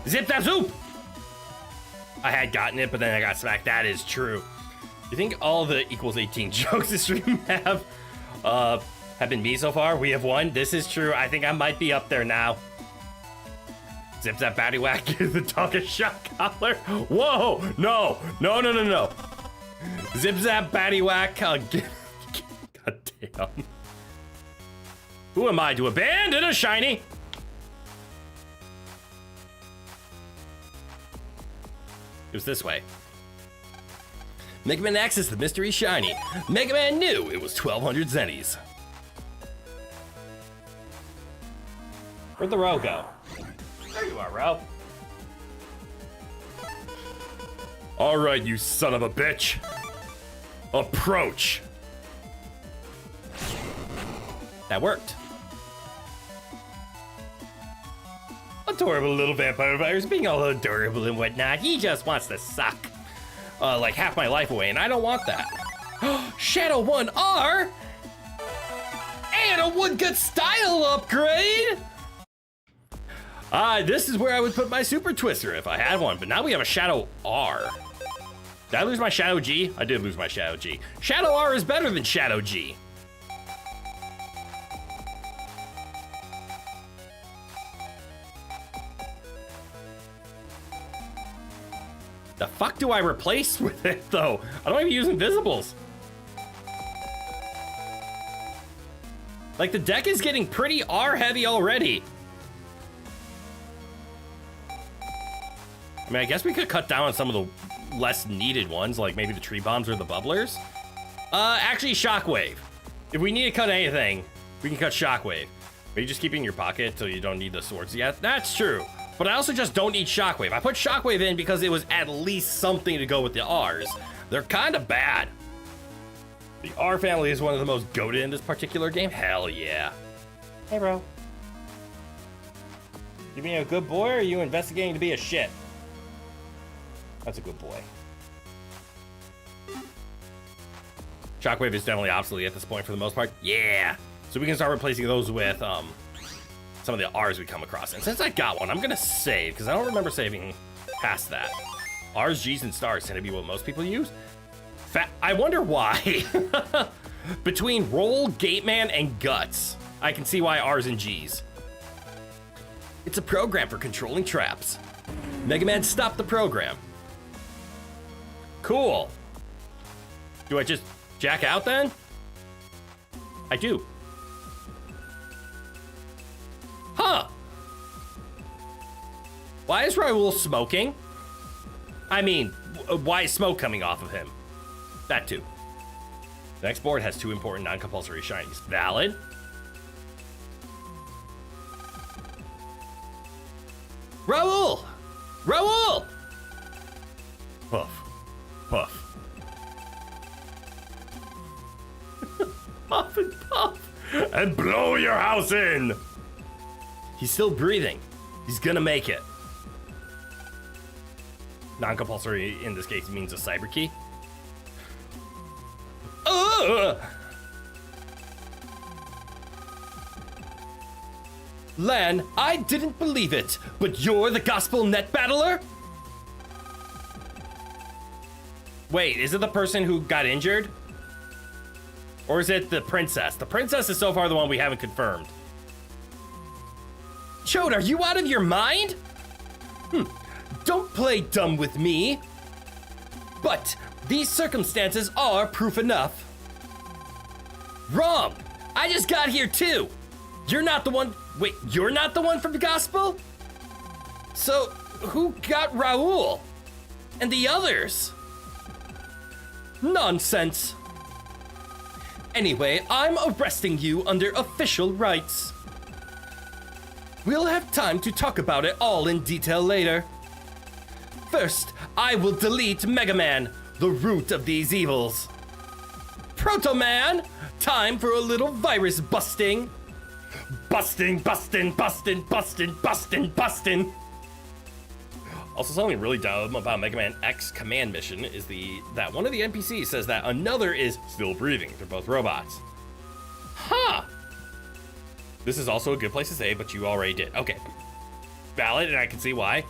Zip that zoop! I had gotten it, but then I got smacked. That is true. You think all the equals 18 jokes this stream have been me so far? We have one. This is true. I think I might be up there now. Zip that batty whack, give the dog a shot collar. Whoa! No! No, no, no, no. Zip zap batty whack. God damn. Who am I to abandon a shiny? It was this way. Mega Man X is the mystery shiny. Mega Man knew it was 1200 zennies. Where'd the row go? There you are, row. All right, you son of a bitch. Approach. That worked. Adorable little vampire virus, being all adorable and whatnot. He just wants to suck like half my life away, and I don't want that. Shadow 1R and a woodcut style upgrade. This is where I would put my Super Twister if I had one, but now we have a Shadow R. Did I lose my Shadow G? I did lose my Shadow G. Shadow R is better than Shadow G. The fuck do I replace with it, though? I don't even use Invisibles. Like, the deck is getting pretty R-heavy already. I mean, I guess we could cut down on some of the less needed ones, like maybe the tree bombs or the bubblers. Actually, Shockwave. If we need to cut anything, we can cut Shockwave. Maybe just keep it in your pocket until you don't need the swords yet. That's true. But I also just don't need Shockwave. I put Shockwave in because it was at least something to go with the R's. They're kind of bad. The R family is one of the most goated in this particular game. Hell yeah. Hey, bro. You being a good boy, or are you investigating to be a shit? That's a good boy. Shockwave is definitely obsolete at this point for the most part. Yeah. So we can start replacing those with some of the R's we come across. And since I got one, I'm gonna save, because I don't remember saving past that. R's, G's, and stars tend to be what most people use. I wonder why. Between Roll, Gateman, and Guts, I can see why R's and G's. It's a program for controlling traps. Mega Man stopped the program. Cool. Do I just jack out then? I do. Huh. Why is Raul smoking? I mean, why is smoke coming off of him? That too. The next board has 2 important non-compulsory shinies. Valid. Raul! Raul! Puff. Puff. Puff and puff. And blow your house in! He's still breathing. He's gonna make it. Non-compulsory in this case means a cyber key. Ugh! Lan, I didn't believe it, but you're the gospel net battler? Wait, is it the person who got injured? Or is it the princess? The princess is so far the one we haven't confirmed. Chode, are you out of your mind? Don't play dumb with me. But these circumstances are proof enough. Wrong! I just got here too! You're not the one. Wait, you're not the one from the gospel? So, who got Raoul? And the others? Nonsense. Anyway, I'm arresting you under official rights. We'll have time to talk about it all in detail later. First, I will delete Mega Man, the root of these evils. Proto Man, time for a little virus busting. Busting, busting, busting, busting, busting, busting. Also, something really dumb about Mega Man X command mission is that one of the NPCs says that another is still breathing. They're both robots. Huh. This is also a good place to say, but you already did. Okay. Valid, and I can see why.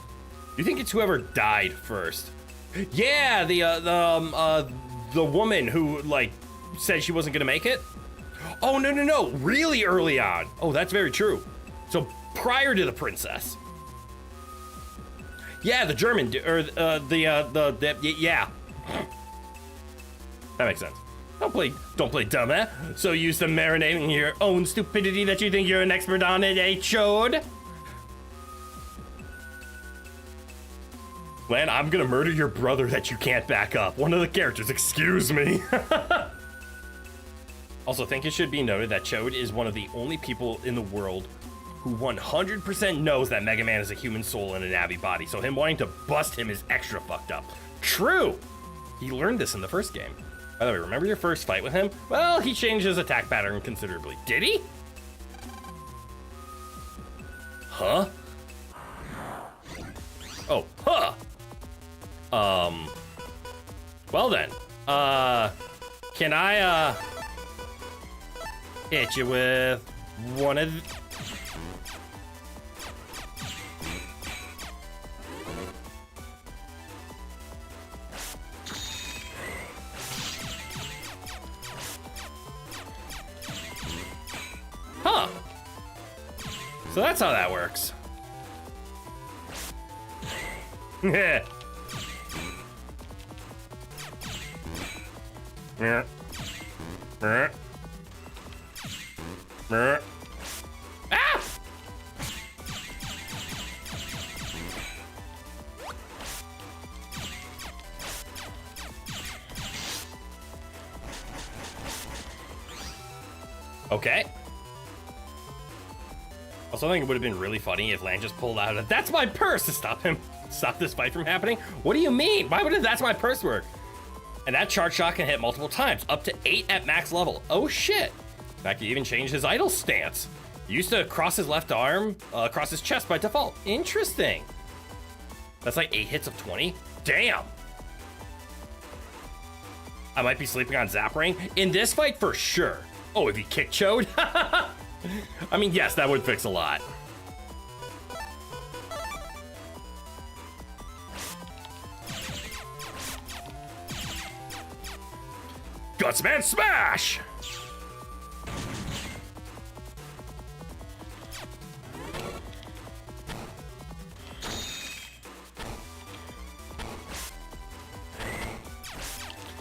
You think it's whoever died first? Yeah, the woman who like said she wasn't gonna make it. Oh no! Really early on. Oh, that's very true. So prior to the princess. Yeah, the German or yeah. That makes sense. Don't play dumb, eh? So used to marinating your own stupidity that you think you're an expert on it, eh, chode? Lan, I'm gonna murder your brother that you can't back up. One of the characters, excuse me. Also, think it should be noted that Chode is one of the only people in the world who 100% knows that Mega Man is a human soul in a Navi body, so him wanting to bust him is extra fucked up. True! He learned this in the first game. By the way, remember your first fight with him? Well, he changed his attack pattern considerably. Did he? Huh? Oh, huh! Well then, can I, hit you with one of Huh. So that's how that works. Yeah. Ah! Okay. Also, I think it would have been really funny if Lan just pulled out a "That's my purse" to stop this fight from happening. What do you mean? Why would "That's my purse" work? And that charge shot can hit multiple times, up to 8 at max level. Oh shit. In fact, he even changed his idle stance. He used to cross his left arm across his chest by default. Interesting. That's like 8 hits of 20. Damn. I might be sleeping on Zap Ring. In this fight, for sure. Oh, if he kick Chode? I mean, yes, that would fix a lot. Gutsman smash!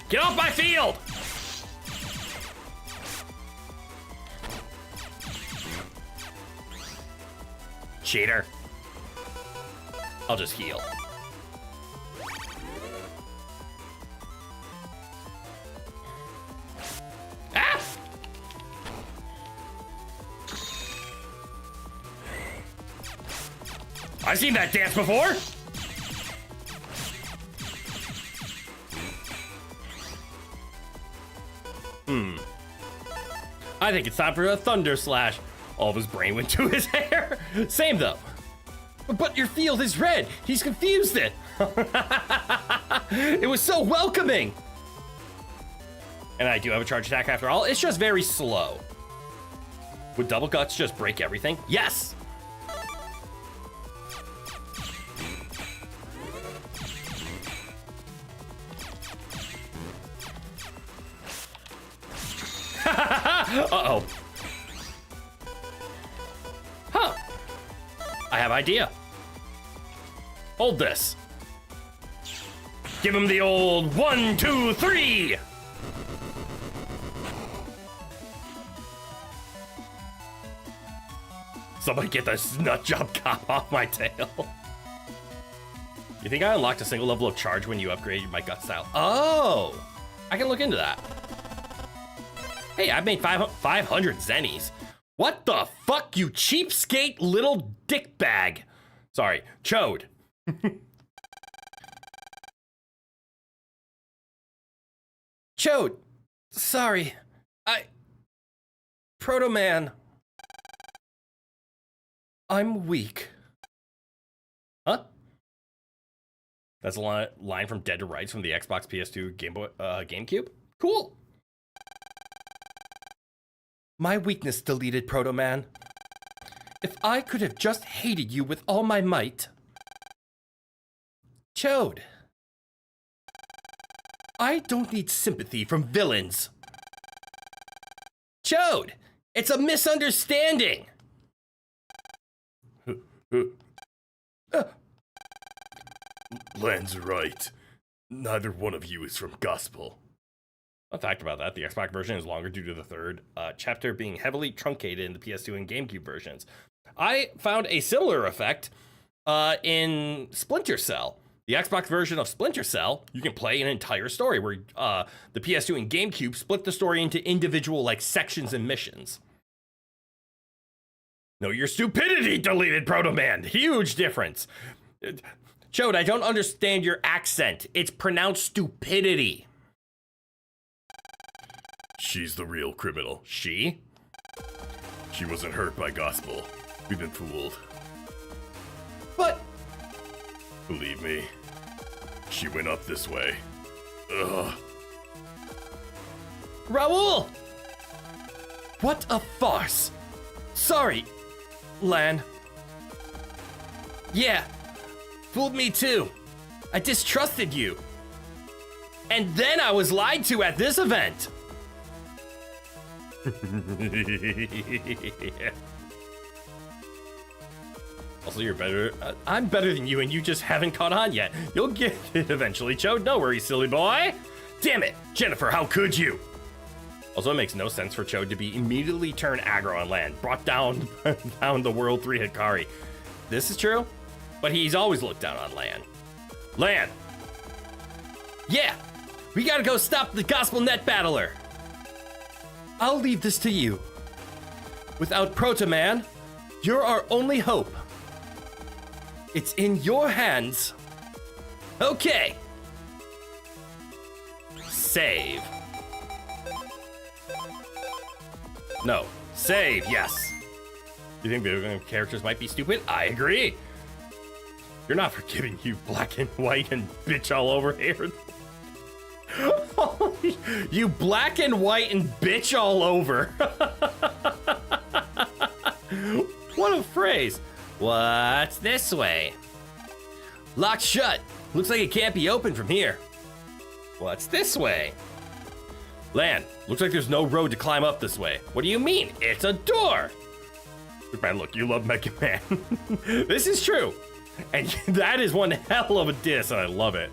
Get off my field! Cheater. I'll just heal. Ah! I've seen that dance before. I think it's time for a Thunder Slash. All of his brain went to his hair. Same though. But your field is red. He's confused it. It was so welcoming. And I do have a charge attack after all. It's just very slow. Would double guts just break everything? Yes. Uh-oh. Huh. I have idea. Hold this. Give him the old 1, 2, 3. Somebody get this nut job cop off my tail. You think I unlocked a single level of charge when you upgraded my gut style? Oh, I can look into that. Hey, I've made 500 zennies. What the fuck, you cheapskate little dick bag? Sorry, chode. Chode, sorry. Proto-Man. I'm weak. Huh? That's a line from Dead to Rights from the Xbox, PS2, GameCube? Cool. My weakness deleted, Proto-Man. If I could have just hated you with all my might. Chode. I don't need sympathy from villains. Chode, it's a misunderstanding. Lan's right. Neither one of you is from gospel. Fun fact about that, the Xbox version is longer due to the third chapter being heavily truncated in the PS2 and GameCube versions. I found a similar effect in Splinter Cell. The Xbox version of Splinter Cell, you can play an entire story where the PS2 and GameCube split the story into individual like sections and missions. No, your stupidity deleted, Proto-Man. Huge difference. Chode, I don't understand your accent. It's pronounced stupidity. She's the real criminal. She? She wasn't hurt by gospel. We've been fooled. But... Believe me, she went up this way. Ugh. Raoul! What a farce. Sorry, Lan. Yeah, fooled me too. I distrusted you. And then I was lied to at this event. Also, you're better. I'm better than you, and you just haven't caught on yet. You'll get it eventually, Chode. No worries, silly boy. Damn it, Jennifer, how could you? Also, it makes no sense for Chode to be immediately turn aggro on Lan, brought down the World 3 Hikari. This is true, but he's always looked down on Lan. Lan! Yeah, we gotta go stop the Gospel Net Battler. I'll leave this to you. Without Proto-Man, you're our only hope. It's in your hands. Okay. Save. No. Save, yes. You think video game characters might be stupid? I agree. You're not forgiving, you black and white and bitch all over here. You black and white and bitch all over. What a phrase. What's this way? Locked shut. Looks like it can't be opened from here. What's this way? Lan, looks like there's no road to climb up this way. What do you mean? It's a door. Man, look, you love Mega Man. This is true. And that is one hell of a diss, and I love it.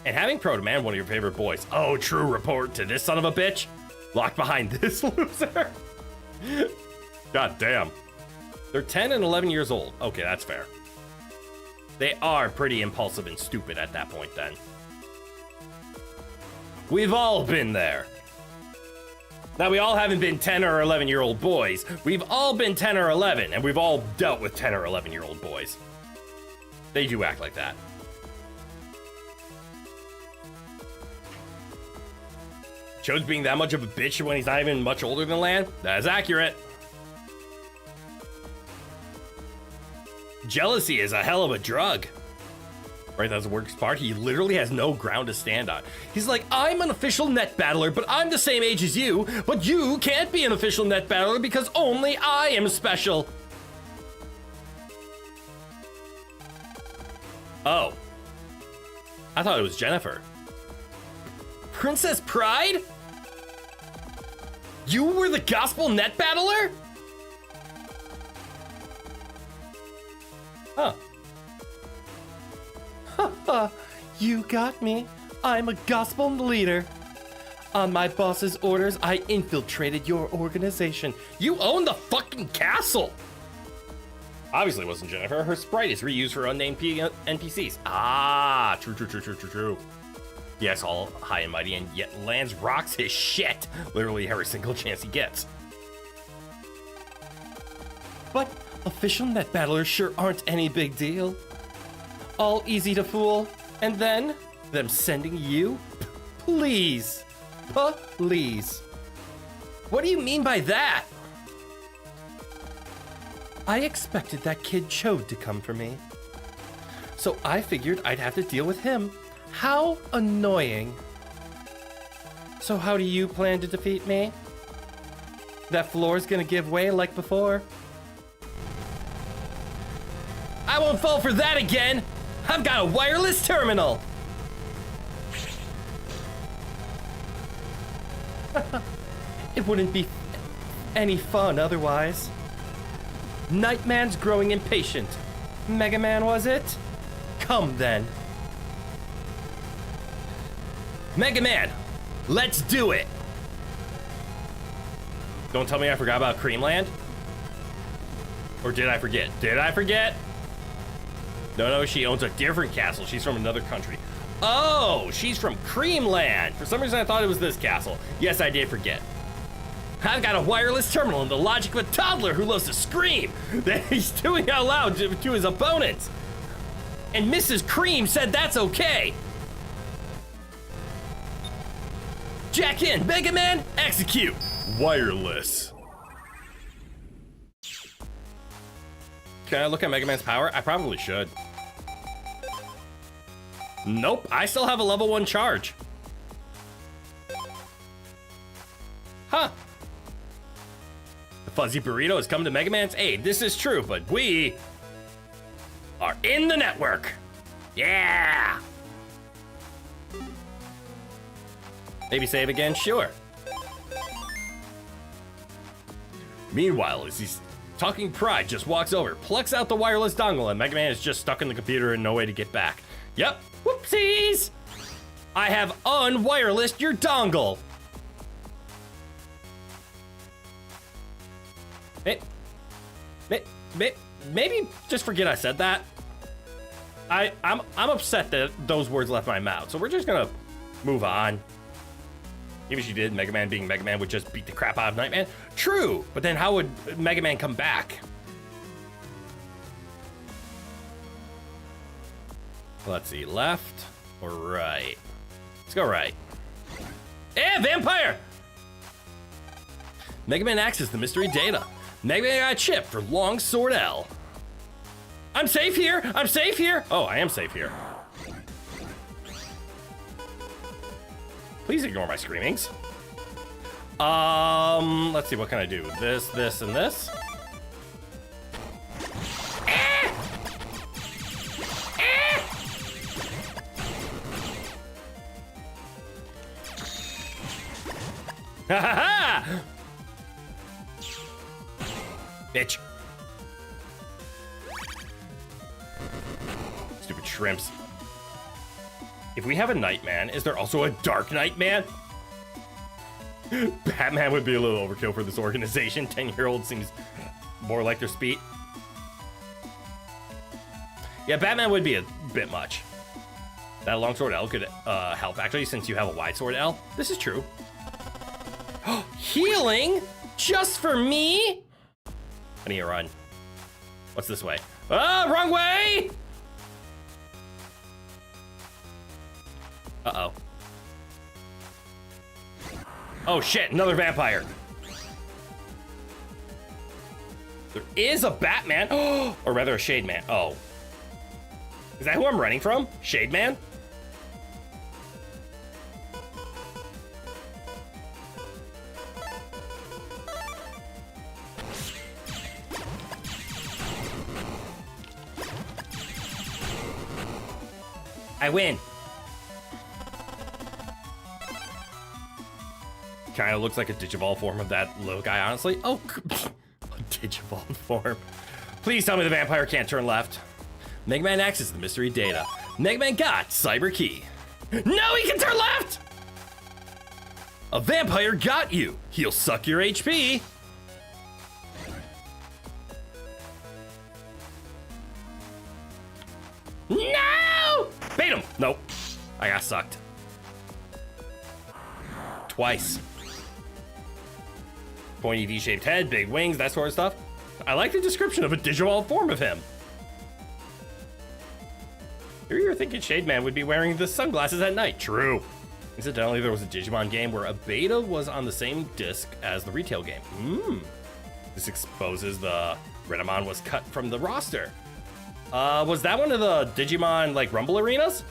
And having Proto-Man, one of your favorite boys. Oh, true report to this son of a bitch. Locked behind this loser. God damn. They're 10 and 11 years old. Okay, that's fair. They are pretty impulsive and stupid at that point then. We've all been there. Now, we all haven't been 10 or 11-year-old boys. We've all been 10 or 11, and we've all dealt with 10 or 11-year-old boys. They do act like that. Chode's being that much of a bitch when he's not even much older than Lan? That is accurate. Jealousy is a hell of a drug. Right, that's the worst part. He literally has no ground to stand on. He's like, I'm an official net battler, but I'm the same age as you. But you can't be an official net battler because only I am special. Oh. I thought it was Jennifer. Princess Pride? You were the gospel net battler? Huh. You got me. I'm a gospel leader. On my boss's orders, I infiltrated your organization. You own the fucking castle. Obviously it wasn't Jennifer. Her sprite is reused for unnamed NPCs. Ah, true. Yes, all high and mighty, and yet Lance rocks his shit literally every single chance he gets. But official net battlers sure aren't any big deal. All easy to fool, and then them sending you? Please. Please. What do you mean by that? I expected that kid Chode to come for me. So I figured I'd have to deal with him. How annoying. So how do you plan to defeat me? That floor's gonna give way like before? I won't fall for that again! I've got a wireless terminal! It wouldn't be any fun otherwise. Nightman's growing impatient. Mega Man, was it? Come then. Mega Man, let's do it! Don't tell me I forgot about Creamland. Or did I forget? Did I forget? No, she owns a different castle. She's from another country. Oh, she's from Creamland. For some reason, I thought it was this castle. Yes, I did forget. I've got a wireless terminal and the logic of a toddler who loves to scream that he's doing out loud to his opponents. And Mrs. Cream said that's okay. Jack in, Mega Man, execute. Wireless. Can I look at Mega Man's power? I probably should. Nope, I still have a level 1 charge. Huh. The Fuzzy Burrito has come to Mega Man's aid. This is true, but we are in the network. Yeah. Maybe save again? Sure. Meanwhile, as he's talking, Pride just walks over, plucks out the wireless dongle, and Mega Man is just stuck in the computer and no way to get back. Yep. Whoopsies! I have unwirelessed your dongle. Maybe just forget I said that. I'm upset that those words left my mouth, so we're just gonna move on. Maybe she did. Mega Man being Mega Man would just beat the crap out of Nightman. True, but then how would Mega Man come back? Let's see, left or right? Let's go right. Eh, vampire! Mega Man accessed the mystery data. Mega Man got a chip for Long Sword L. I'm safe here! I'm safe here! Oh, I am safe here. Please ignore my screamings. Let's see, what can I do? This, and this. Ha ha ha! Bitch. Stupid shrimps. If we have a Nightman, is there also a Dark Nightman? Batman would be a little overkill for this organization. 10-year-old seems more like their speed. Yeah, Batman would be a bit much. That longsword L could help, actually, since you have a wide sword L. This is true. Healing? Just for me? I need to run. What's this way? Ah, wrong way! Uh-oh. Oh shit, another vampire. There is a Batman, or rather a Shade Man. Oh. Is that who I'm running from? Shade Man? I win. Kind of looks like a Digivolve form of that little guy, honestly. Oh, a Digivolve form. Please tell me the vampire can't turn left. Mega Man X is the mystery data. Mega Man got Cyber Key. No, he can turn left! A vampire got you. He'll suck your HP. No! Bait him! Nope. I got sucked. Twice. Pointy V-shaped head, big wings, that sort of stuff. I like the description of a Digivolve form of him. Here you're thinking Shade Man would be wearing the sunglasses at night. True. Incidentally, there was a Digimon game where a beta was on the same disc as the retail game. This exposes the Renamon was cut from the roster. Was that one of the Digimon, like, Rumble arenas?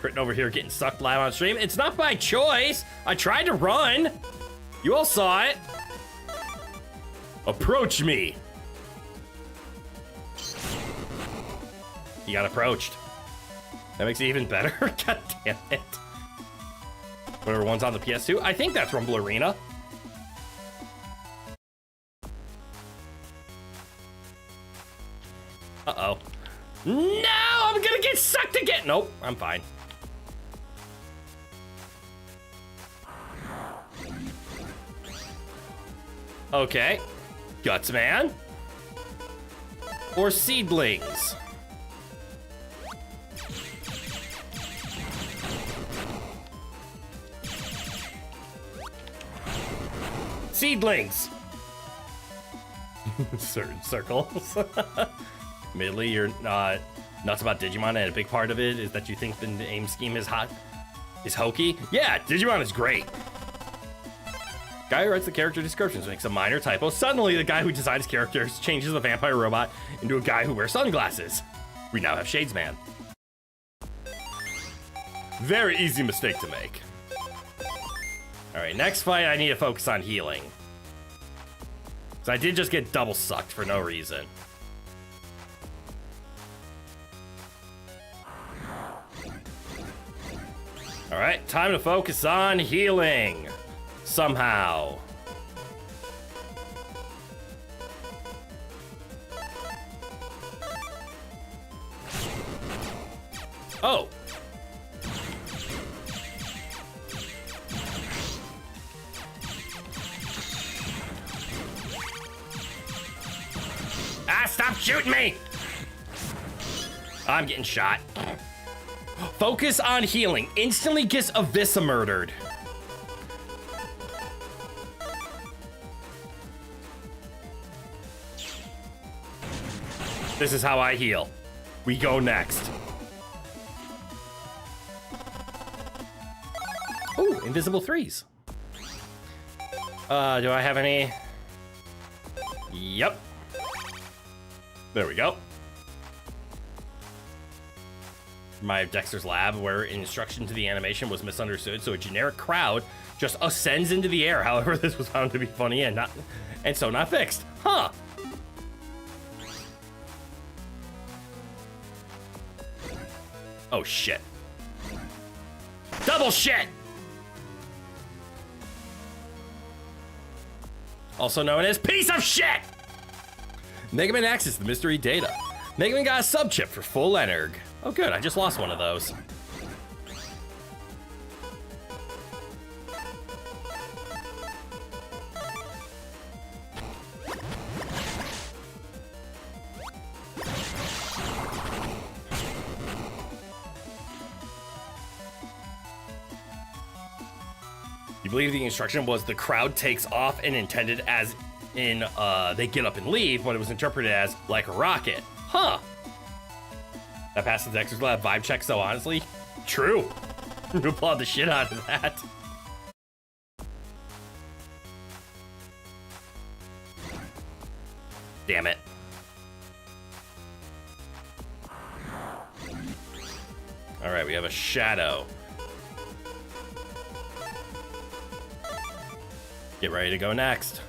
Critting over here getting sucked live on stream. It's not by choice. I tried to run. You all saw it. Approach me. He got approached. That makes it even better. God damn it. Whatever one's on the PS2. I think that's Rumble Arena. Uh-oh. No, I'm gonna get sucked again. Nope, I'm fine. Okay. Guts Man. Or Seedlings. Seedlings. Certain circles. Admittedly, you're nuts about Digimon, and a big part of it is that you think the name scheme is hokey. Yeah, Digimon is great. Guy who writes the character descriptions makes a minor typo. Suddenly, the guy who designs characters changes the vampire robot into a guy who wears sunglasses. We now have Shadesman. Very easy mistake to make. All right, next fight, I need to focus on healing. So I did just get double sucked for no reason. All right, time to focus on healing. Somehow. Oh. Ah, stop shooting me! I'm getting shot. Focus on healing. Instantly gets Avisa murdered. This is how I heal. We go next. Ooh, invisible threes. Do I have any? Yep. There we go. My Dexter's Lab, where instruction to the animation was misunderstood, so a generic crowd just ascends into the air. However, this was found to be funny and not fixed. Huh. Oh shit. Double shit! Also known as piece of shit! Mega Man X is the mystery data. Mega Man got a sub-chip for full energ. Oh good, I just lost one of those. You believe the instruction was the crowd takes off and intended as in they get up and leave, when it was interpreted as like a rocket. Huh. That passed the Dexter's Lab vibe check so honestly. True. You applaud the shit out of that. Damn it. All right, we have a shadow. Get ready to go next.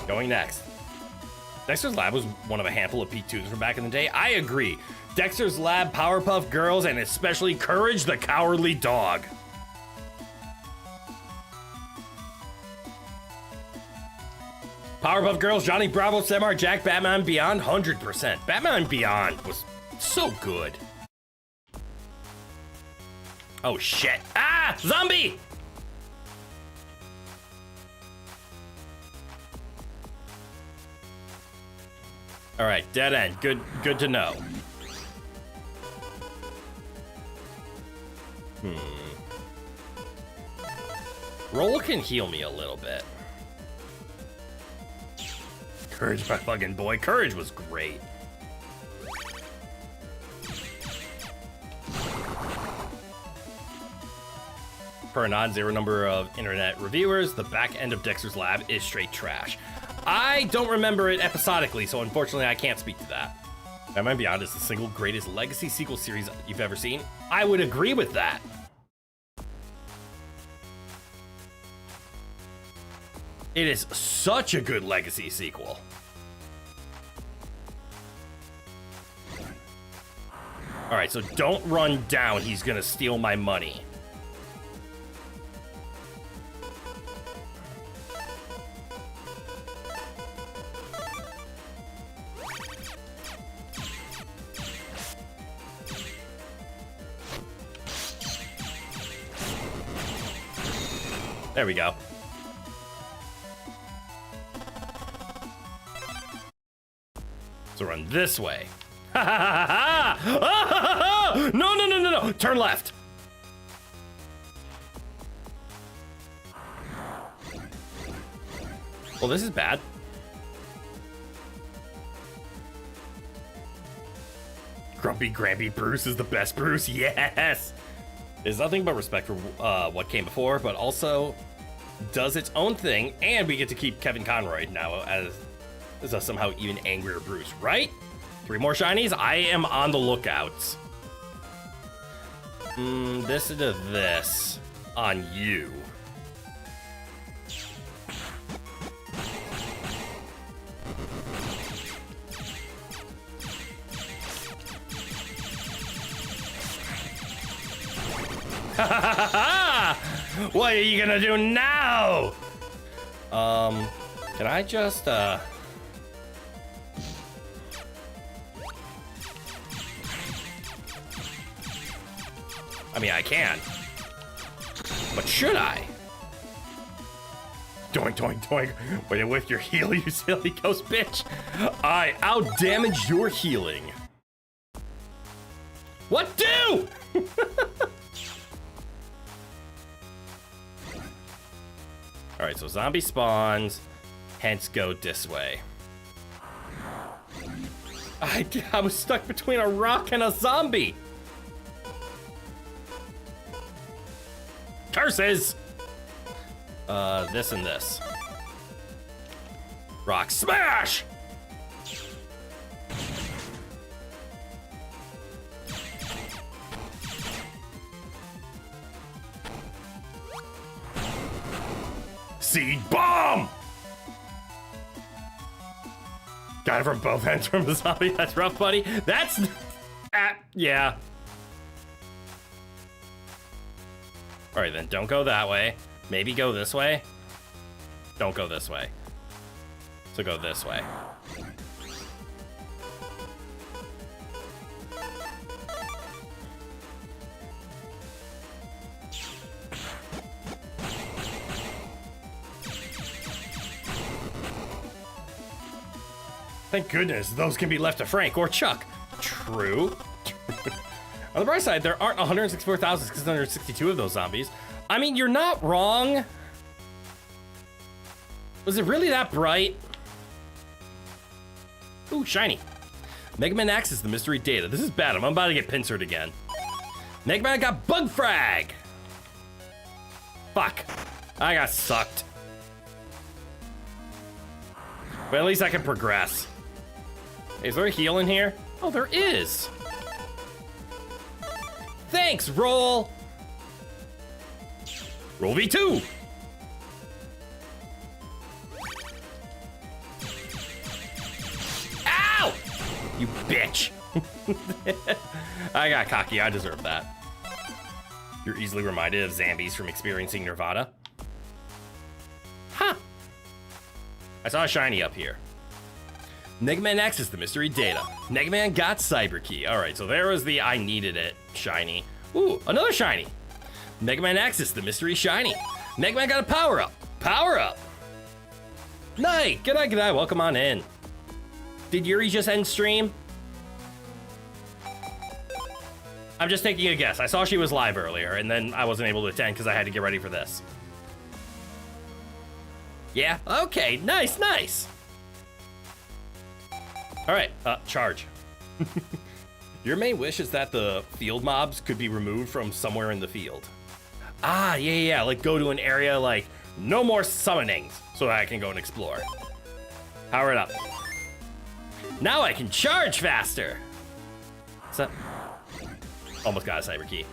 Going next. Dexter's Lab was one of a handful of P2s from back in the day. I agree. Dexter's Lab, Powerpuff Girls, and especially Courage the Cowardly Dog. Powerpuff Girls, Johnny Bravo, Samar Jack, Batman Beyond, 100%. Batman Beyond was so good. Oh shit. Ah! Zombie! All right, dead end. Good to know. Roll can heal me a little bit. Courage, my fucking boy. Courage was great. Per a non-zero number of internet reviewers, the back end of Dexter's Lab is straight trash. I don't remember it episodically, so unfortunately I can't speak to that. Batman Beyond is the single greatest legacy sequel series you've ever seen. I would agree with that. It is such a good legacy sequel. All right, so don't run down. He's gonna steal my money. There we go. So run this way. Ha ha ha ha! No, no, no, no, no! Turn left. Well, this is bad. Grumpy Grampy Bruce is the best Bruce. Yes! There's nothing but respect for what came before, but also does its own thing, and we get to keep Kevin Conroy now as a somehow even angrier Bruce, right? 3 more shinies? I am on the lookout. This into this on you. What are you gonna do now? Can I just, I mean, I can. But should I? Doink, doink, doink. Wait, with your heal, you silly ghost bitch. I out-damaged your healing. What do? All right, so zombie spawns, hence go this way. I was stuck between a rock and a zombie. Curses! This and this. Rock smash! Seed bomb! Got it from both ends from the zombie. That's rough, buddy. That's... yeah. All right, then don't go that way. Maybe go this way. Don't go this way. So go this way. Thank goodness those can be left to Frank or Chuck. True. On the bright side, there aren't 164,662 of those zombies. I mean, you're not wrong. Was it really that bright? Ooh, shiny. Mega Man X is the mystery data. This is bad. I'm about to get pincered again. Mega Man got bug frag. Fuck. I got sucked. But at least I can progress. Is there a heal in here? Oh, there is. Thanks, roll. Roll V2. Ow! You bitch. I got cocky. I deserve that. You're easily reminded of zombies from experiencing Nirvana. Huh. I saw a shiny up here. Mega Man X is the mystery data. Mega Man got Cyber Key. All right, so there was the I needed it shiny. Ooh, another shiny. Mega Man X is the mystery shiny. Mega Man got a power up. Power up. Night. Good night, good night. Welcome on in. Did Yuri just end stream? I'm just taking a guess. I saw she was live earlier, and then I wasn't able to attend because I had to get ready for this. Yeah? Okay, nice, nice. All right, charge. Your main wish is that the field mobs could be removed from somewhere in the field. Ah, yeah, like go to an area like no more summonings so that I can go and explore. Power it up. Now I can charge faster. What's up? Almost got a cyber key.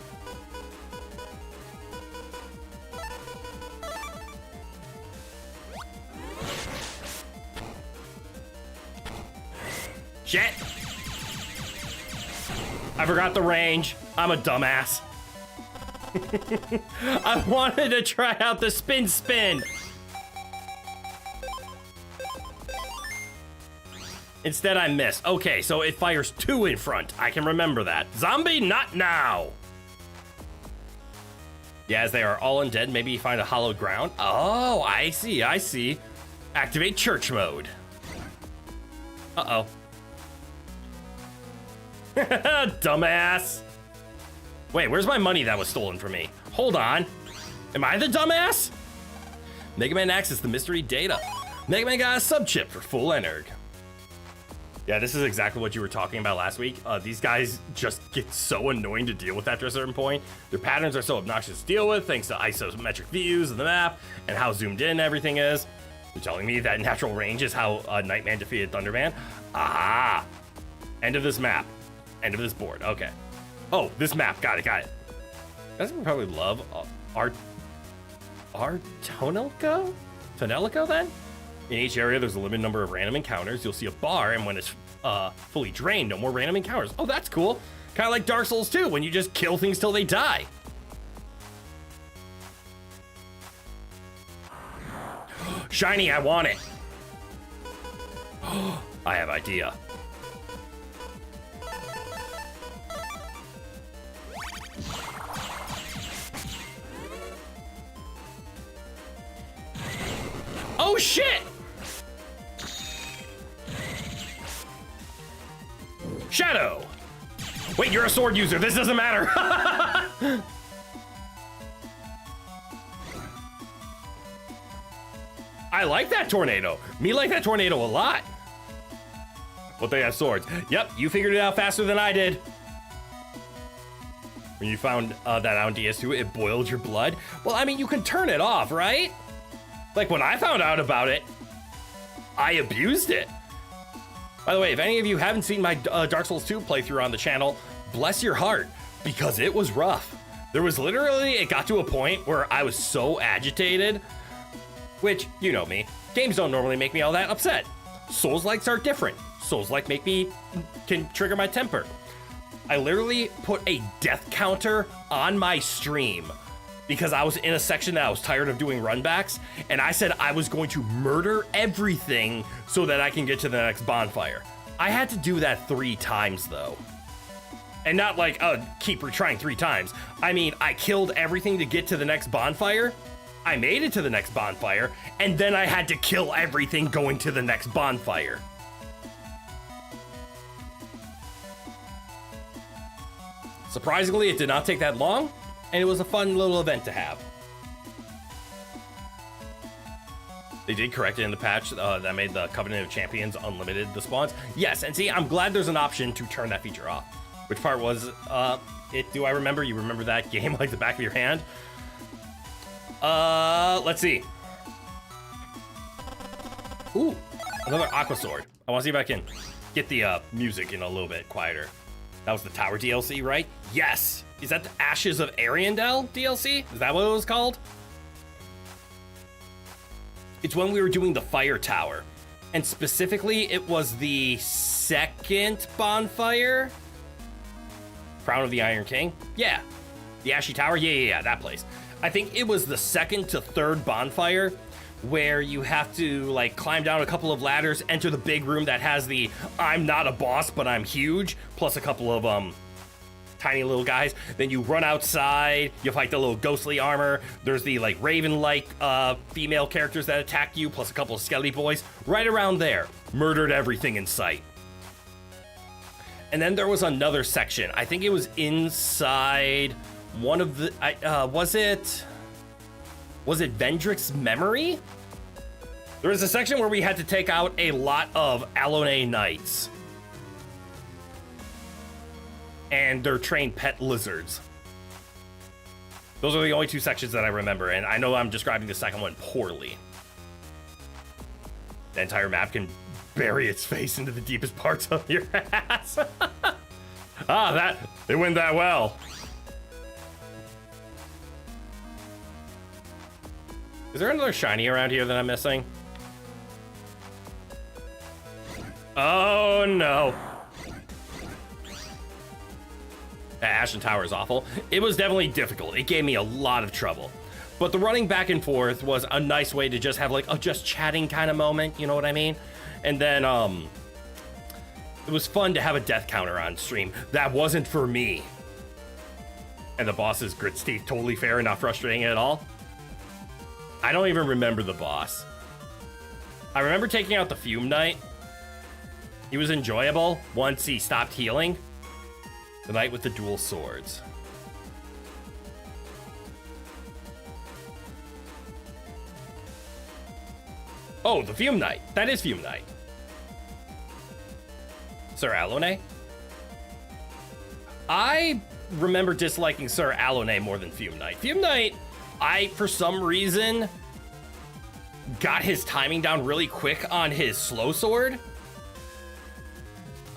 Shit! I forgot the range. I'm a dumbass. I wanted to try out the spin. Instead, I missed. Okay, so it fires 2 in front. I can remember that. Zombie, not now. Yeah, as they are all undead, maybe you find a hallowed ground. Oh, I see. Activate church mode. Uh-oh. Dumbass. Wait, where's my money that was stolen from me? Hold on. Am I the dumbass? Mega Man access the mystery data. Mega Man got a sub-chip for full energ. Yeah, this is exactly what you were talking about last week. These guys just get so annoying to deal with after a certain point. Their patterns are so obnoxious to deal with thanks to isometric views of the map and how zoomed in everything is. You're telling me that natural range is how Nightman defeated Thunderman? Ah! End of this map. End of this board. Okay. Oh, this map. Got it. You guys would probably love Tonelico? Tonelico, then? In each area, there's a limited number of random encounters. You'll see a bar, and when it's fully drained, no more random encounters. Oh, that's cool. Kind of like Dark Souls 2, when you just kill things till they die. Shiny, I want it. I have idea. Oh, shit! Shadow! Wait, you're a sword user. This doesn't matter. I like that tornado. Me like that tornado a lot. But they have swords. Yep, you figured it out faster than I did. When you found that on DS2, it boiled your blood. Well, I mean, you can turn it off, right? Like, when I found out about it, I abused it. By the way, if any of you haven't seen my Dark Souls 2 playthrough on the channel, bless your heart, because it was rough. There was literally, it got to a point where I was so agitated, which, you know me, games don't normally make me all that upset. Souls-likes are different. Souls-like can trigger my temper. I literally put a death counter on my stream because I was in a section that I was tired of doing runbacks, and I said I was going to murder everything so that I can get to the next bonfire. I had to do that 3 times, though. And not like, keep retrying 3 times. I mean, I killed everything to get to the next bonfire, I made it to the next bonfire, and then I had to kill everything going to the next bonfire. Surprisingly, it did not take that long, and it was a fun little event to have. They did correct it in the patch that made the Covenant of Champions unlimited the spawns. Yes, and see, I'm glad there's an option to turn that feature off. Which part was it? Do I remember? You remember that game like the back of your hand? Let's see. Ooh, Another Aqua Sword. I want to see if I can get the music in a little bit quieter. That was the Tower DLC, right? Yes! Is that the Ashes of Ariandel DLC? Is that what it was called? It's when we were doing the Fire Tower. And specifically, it was the second bonfire? Crown of the Iron King? Yeah. The Ashy Tower? Yeah, that place. I think it was the second to third bonfire where you have to like climb down a couple of ladders, enter the big room that has the I'm not a boss, but I'm huge, plus a couple of tiny little guys. Then you run outside, you fight the little ghostly armor. There's the like raven-like female characters that attack you, plus a couple of skelly boys. Right around there, murdered everything in sight. And then there was another section. I think it was inside one of the, was it Vendrick's memory? There was a section where we had to take out a lot of Alone Knights and their trained pet lizards. Those are the only two sections that I remember, and I know I'm describing the second one poorly. The entire map can bury its face into the deepest parts of your ass. It went that well. Is there another shiny around here that I'm missing? Oh no. That Ashen Tower is awful. It was definitely difficult. It gave me a lot of trouble. But the running back and forth was a nice way to just have like a just chatting kind of moment, you know what I mean? And then it was fun to have a death counter on stream. That wasn't for me. And the boss's grit's teeth, totally fair and not frustrating at all. I don't even remember the boss. I remember taking out the Fume Knight. He was enjoyable once he stopped healing. The knight with the dual swords. Oh, the Fume Knight. That is Fume Knight. Sir Alone? I remember disliking Sir Alone more than Fume Knight. Fume Knight, I, for some reason, got his timing down really quick on his slow sword.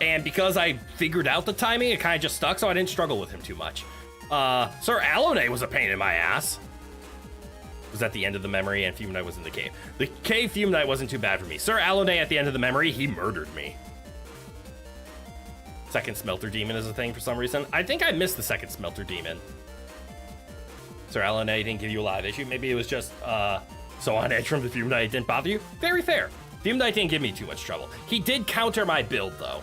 And because I figured out the timing, it kind of just stuck, so I didn't struggle with him too much. Sir Alone was a pain in my ass. It was at the end of the memory, and Fume Knight was in the cave. The cave Fume Knight wasn't too bad for me. Sir Alone at the end of the memory, he murdered me. Second Smelter Demon is a thing for some reason. I think I missed the second Smelter Demon. Sir Alone didn't give you a lot of issue. Maybe it was just so on edge from the Fume Knight it didn't bother you. Very fair. Fume Knight didn't give me too much trouble. He did counter my build, though.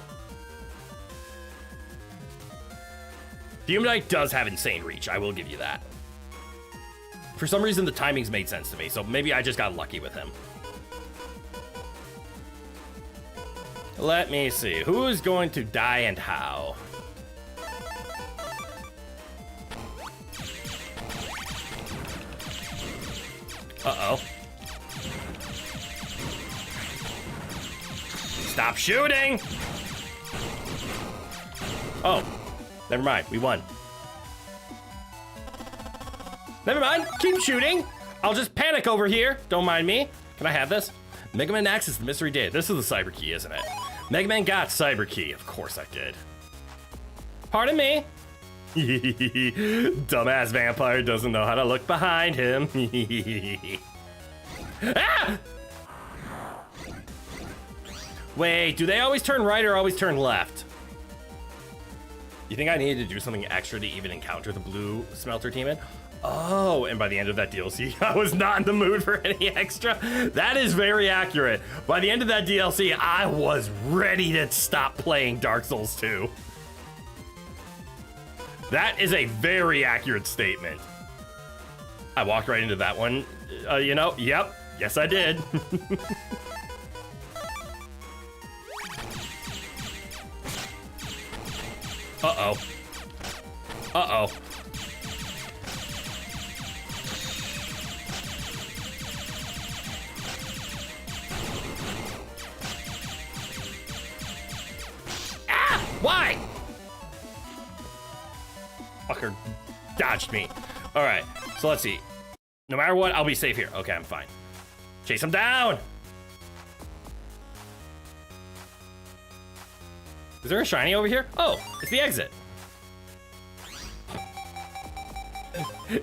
Fume Knight does have insane reach, I will give you that. For some reason, the timings made sense to me, so maybe I just got lucky with him. Let me see. Who is going to die and how? Uh-oh. Stop shooting! Oh, never mind. We won. Never mind. Keep shooting. I'll just panic over here. Don't mind me. Can I have this? Mega Man access the mystery data. This is the Cyber Key, isn't it? Mega Man got Cyber Key. Of course I did. Pardon me. Dumbass vampire doesn't know how to look behind him. Ah! Wait, do they always turn right or always turn left? You think I needed to do something extra to even encounter the blue Smelter Demon? Oh, and by the end of that DLC, I was not in the mood for any extra. That is very accurate. By the end of that DLC, I was ready to stop playing Dark Souls 2. That is a very accurate statement. I walked right into that one. You know, yep. Yes, I did. Uh-oh. Uh-oh. Ah! Why? Fucker dodged me. All right, so let's see. No matter what, I'll be safe here. Okay, I'm fine. Chase him down. Is there a shiny over here? Oh, it's the exit.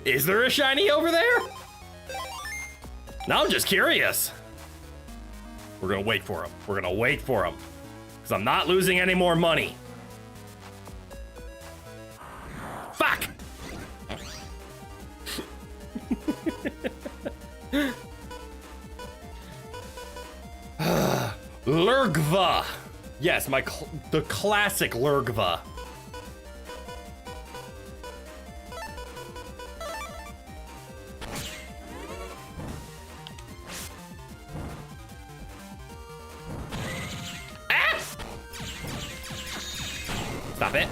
Is there a shiny over there? Now I'm just curious. We're gonna wait for him. We're gonna wait for him. Because I'm not losing any more money. Fuck! Lurgva. Yes, the classic Lurgva. Ah! Stop it.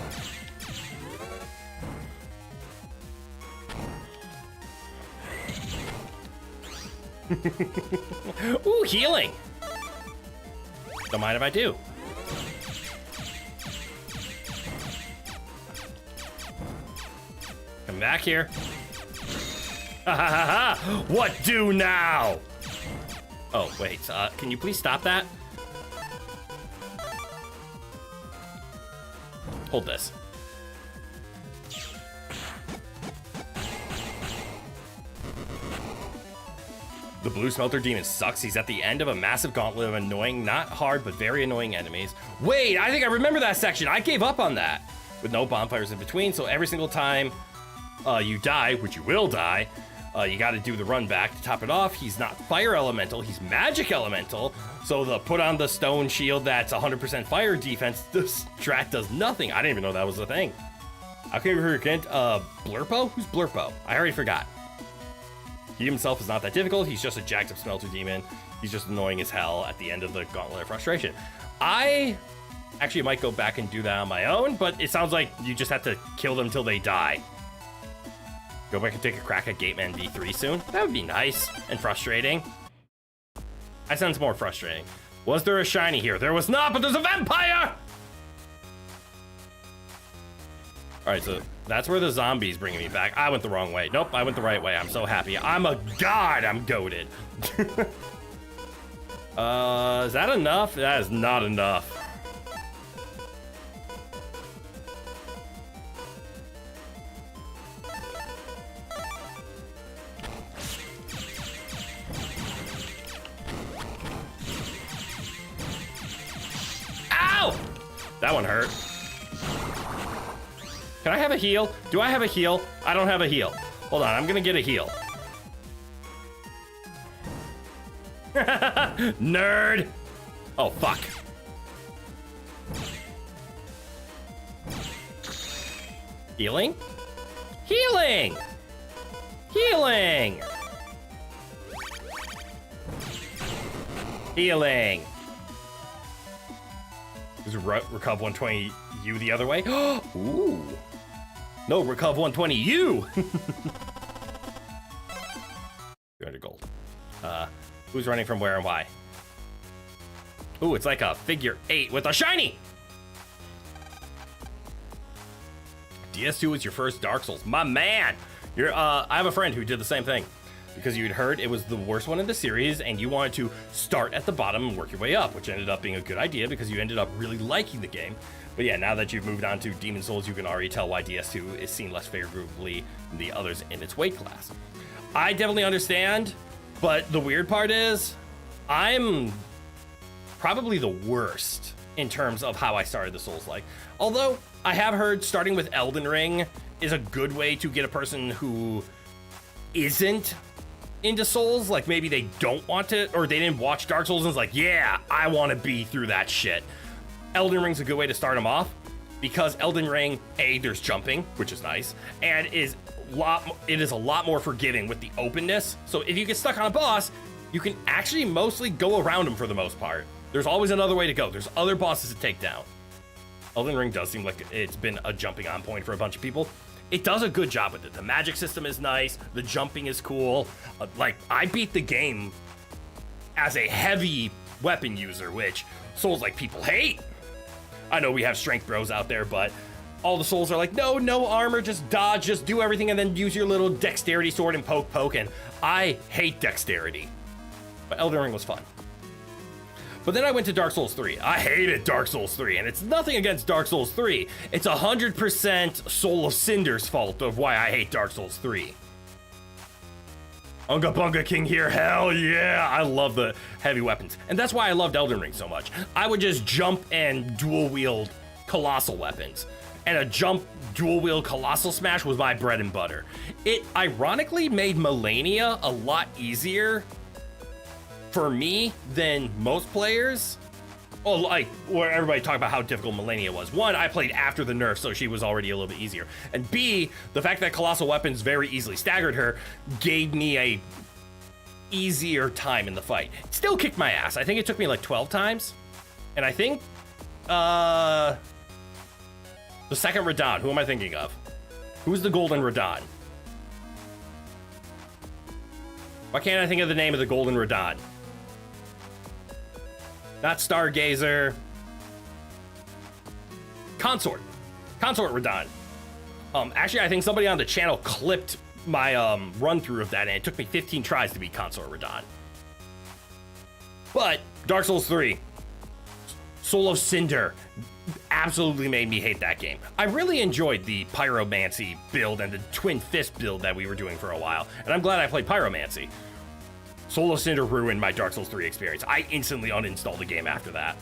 Ooh, healing. Don't mind if I do. Come back here. Ha ha ha ha! What do now? Oh, wait. Can you please stop that? Hold this. The blue smelter demon sucks. He's at the end of a massive gauntlet of annoying, not hard, but very annoying enemies. Wait, I think I remember that section. I gave up on that. With no bonfires in between, so every single time you die, which you will die, you gotta do the run back to top it off. He's not fire elemental, he's magic elemental. So the put on the stone shield that's 100% fire defense, this strat does nothing. I didn't even know that was a thing. How can you forget Blurpo? Who's Blurpo? I already forgot. He himself is not that difficult. He's just a jacked up smelter demon. He's just annoying as hell at the end of the Gauntlet of Frustration. I actually might go back and do that on my own, but it sounds like you just have to kill them till they die. Go back and take a crack at Gateman V3 soon. That would be nice and frustrating. I sense more frustrating. Was there a shiny here? There was not, but there's a vampire! All right, so that's where the zombie's bringing me back. I went the wrong way. Nope, I went the right way. I'm so happy. I'm a god. I'm goated. Is that enough? That is not enough. Ow! That one hurt. Can I have a heal? Do I have a heal? I don't have a heal. Hold on, I'm gonna get a heal. Nerd! Oh, fuck. Healing? Healing! Healing! Healing! Is Recov 120U the other way? Ooh. No, Recov 120U! 300 gold. Who's running from where and why? Ooh, it's like a figure 8 with a shiny! DS2 was your first Dark Souls. My man! I have a friend who did the same thing. Because you'd heard it was the worst one in the series and you wanted to start at the bottom and work your way up, which ended up being a good idea because you ended up really liking the game. But yeah, now that you've moved on to Demon Souls, you can already tell why DS2 is seen less favorably than the others in its weight class. I definitely understand, but the weird part is, I'm probably the worst in terms of how I started the Souls-like. Although, I have heard starting with Elden Ring is a good way to get a person who isn't into Souls, like maybe they don't want to, or they didn't watch Dark Souls and is like, yeah, I want to be through that shit. Elden Ring's a good way to start them off because Elden Ring, there's jumping, which is nice, and it is a lot more forgiving with the openness. So if you get stuck on a boss, you can actually mostly go around them for the most part. There's always another way to go. There's other bosses to take down. Elden Ring does seem like it's been a jumping on point for a bunch of people. It does a good job with it. The magic system is nice. The jumping is cool. I beat the game as a heavy weapon user, which Souls-like people hate. I know we have strength bros out there, but all the Souls are like, no armor, just dodge, just do everything, and then use your little dexterity sword and poke, and I hate dexterity. But Elden Ring was fun. But then I went to Dark Souls 3. I hated Dark Souls 3, and it's nothing against Dark Souls 3. It's 100% Soul of Cinder's fault of why I hate Dark Souls 3. Unga Bunga King here, hell yeah! I love the heavy weapons. And that's why I loved Elden Ring so much. I would just jump and dual wield colossal weapons. And a jump dual wield colossal smash was my bread and butter. It ironically made Melania a lot easier for me than most players. Oh, like where everybody talked about how difficult Melania was. One, I played after the nerf, so she was already a little bit easier. And B, the fact that colossal weapons very easily staggered her gave me a easier time in the fight. It still kicked my ass. I think it took me like 12 times. And I think the second Radahn, who am I thinking of? Who's the golden Radahn? Why can't I think of the name of the golden Radahn? Not Stargazer. Consort Radahn. Actually, I think somebody on the channel clipped my run through of that, and it took me 15 tries to beat Consort Radahn. But Dark Souls 3, Soul of Cinder, absolutely made me hate that game. I really enjoyed the Pyromancy build and the Twin Fist build that we were doing for a while, and I'm glad I played Pyromancy. Soul of Cinder ruined my Dark Souls 3 experience. I instantly uninstalled the game after that.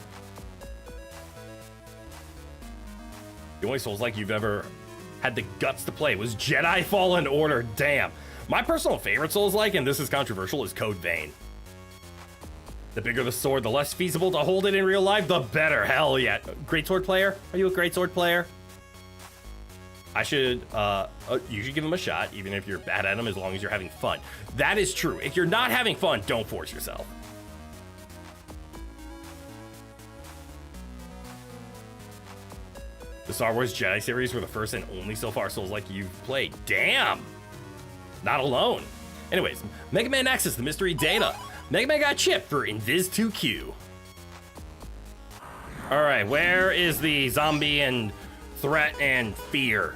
The only Souls-like you've ever had the guts to play was Jedi Fallen Order. Damn. My personal favorite Souls-like, and this is controversial, is Code Vein. The bigger the sword, the less feasible to hold it in real life, the better. Hell yeah. Greatsword player? Are you a Greatsword player? I should, you should give them a shot, even if you're bad at them, as long as you're having fun. That is true. If you're not having fun, don't force yourself. The Star Wars Jedi series were the first and only so far Souls-like you've played. Damn! Not alone. Anyways, Mega Man X is the mystery data. Mega Man got chipped for Invis2Q. Alright, where is the zombie and threat and fear?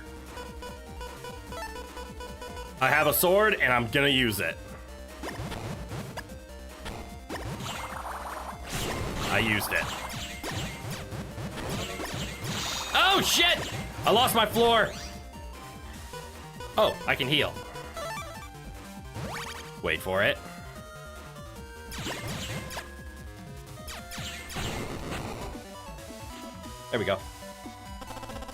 I have a sword and I'm gonna use it. I used it. Oh shit! I lost my floor. Oh, I can heal. Wait for it. There we go.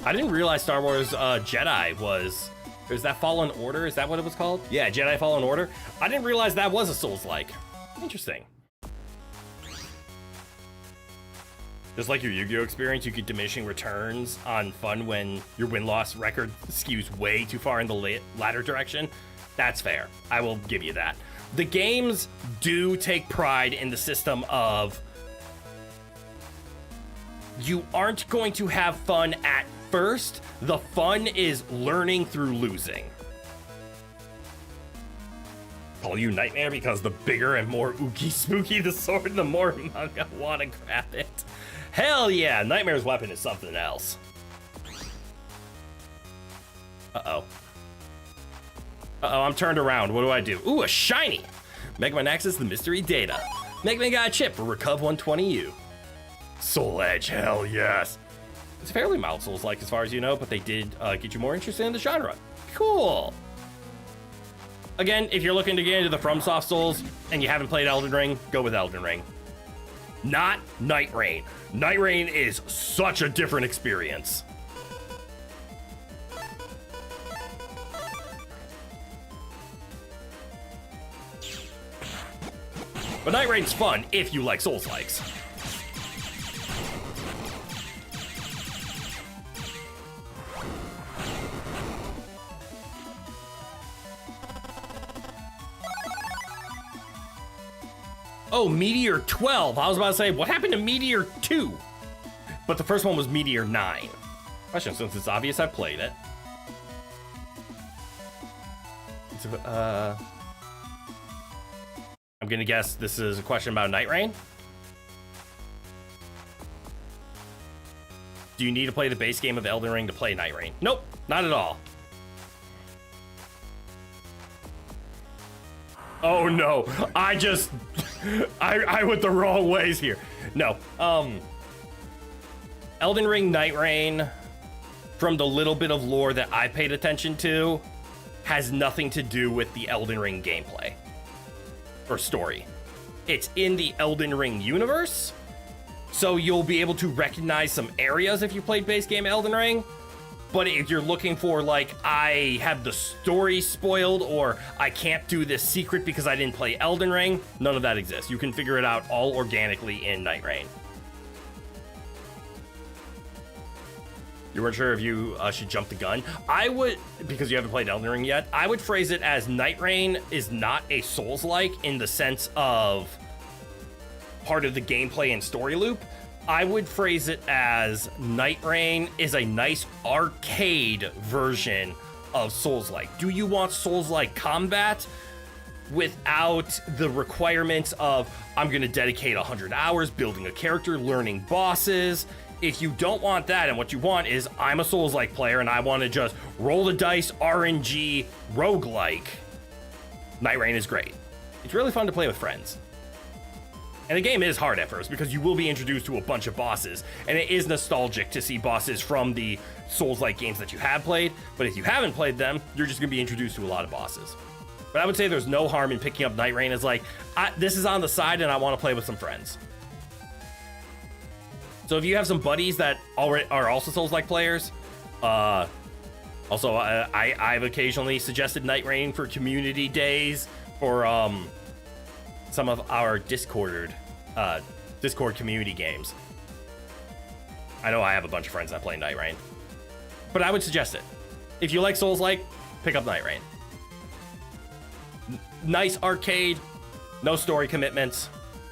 I didn't realize Star Wars Jedi was... Is that Fallen Order? Is that what it was called? Yeah, Jedi Fallen Order. I didn't realize that was a Souls-like. Interesting. Just like your Yu-Gi-Oh experience, you get diminishing returns on fun when your win-loss record skews way too far in the latter direction. That's fair. I will give you that. The games do take pride in the system of you aren't going to have fun at first. The fun is learning through losing. Call you Nightmare because the bigger and more ooky spooky the sword, the more I want to grab it. Hell yeah, Nightmare's weapon is something else. Uh-oh. Uh-oh, I'm turned around. What do I do? Ooh, a shiny! Mega Man X is the mystery data. Mega Man got a chip for Recov 120U. Soul Edge, hell yes. It's fairly mild Souls-like as far as you know, but they did get you more interested in the genre. Cool. Again, if you're looking to get into the FromSoft Souls and you haven't played Elden Ring, go with Elden Ring. Not Night Rain. Night Rain is such a different experience. But Night Rain's fun if you like Souls-likes. Oh, Meteor 12. I was about to say, what happened to Meteor 2? But the first one was Meteor 9. Question, since it's obvious I played it. I'm gonna guess this is a question about Night Rain. Do you need to play the base game of Elden Ring to play Night Rain? Nope, not at all. Oh no, I went the wrong ways here. No. Elden Ring Night Rain, from the little bit of lore that I paid attention to, has nothing to do with the Elden Ring gameplay or story. It's in the Elden Ring universe, so you'll be able to recognize some areas if you played base game Elden Ring. But if you're looking for, like, I have the story spoiled, or I can't do this secret because I didn't play Elden Ring, none of that exists. You can figure it out all organically in Night Rain. You weren't sure if you should jump the gun? I would, because you haven't played Elden Ring yet, I would phrase it as Night Rain is not a Souls-like in the sense of part of the gameplay and story loop. I would phrase it as Night Rain is a nice arcade version of Souls-like. Do you want Souls-like combat without the requirements of, I'm going to dedicate 100 hours building a character, learning bosses? If you don't want that, and what you want is, I'm a Souls-like player and I want to just roll the dice, RNG, roguelike, Night Rain is great. It's really fun to play with friends. And the game is hard at first because you will be introduced to a bunch of bosses, and it is nostalgic to see bosses from the Souls-like games that you have played, but if you haven't played them, you're just going to be introduced to a lot of bosses. But I would say there's no harm in picking up Night Rain as like, this is on the side and I want to play with some friends. So if you have some buddies that already are also Souls-like players, also I've occasionally suggested Night Rain for community days for some of our Discord community games. I know I have a bunch of friends that play Night Rain, but I would suggest it. If you like Souls-like, pick up Night Rain. Nice arcade, no story commitments,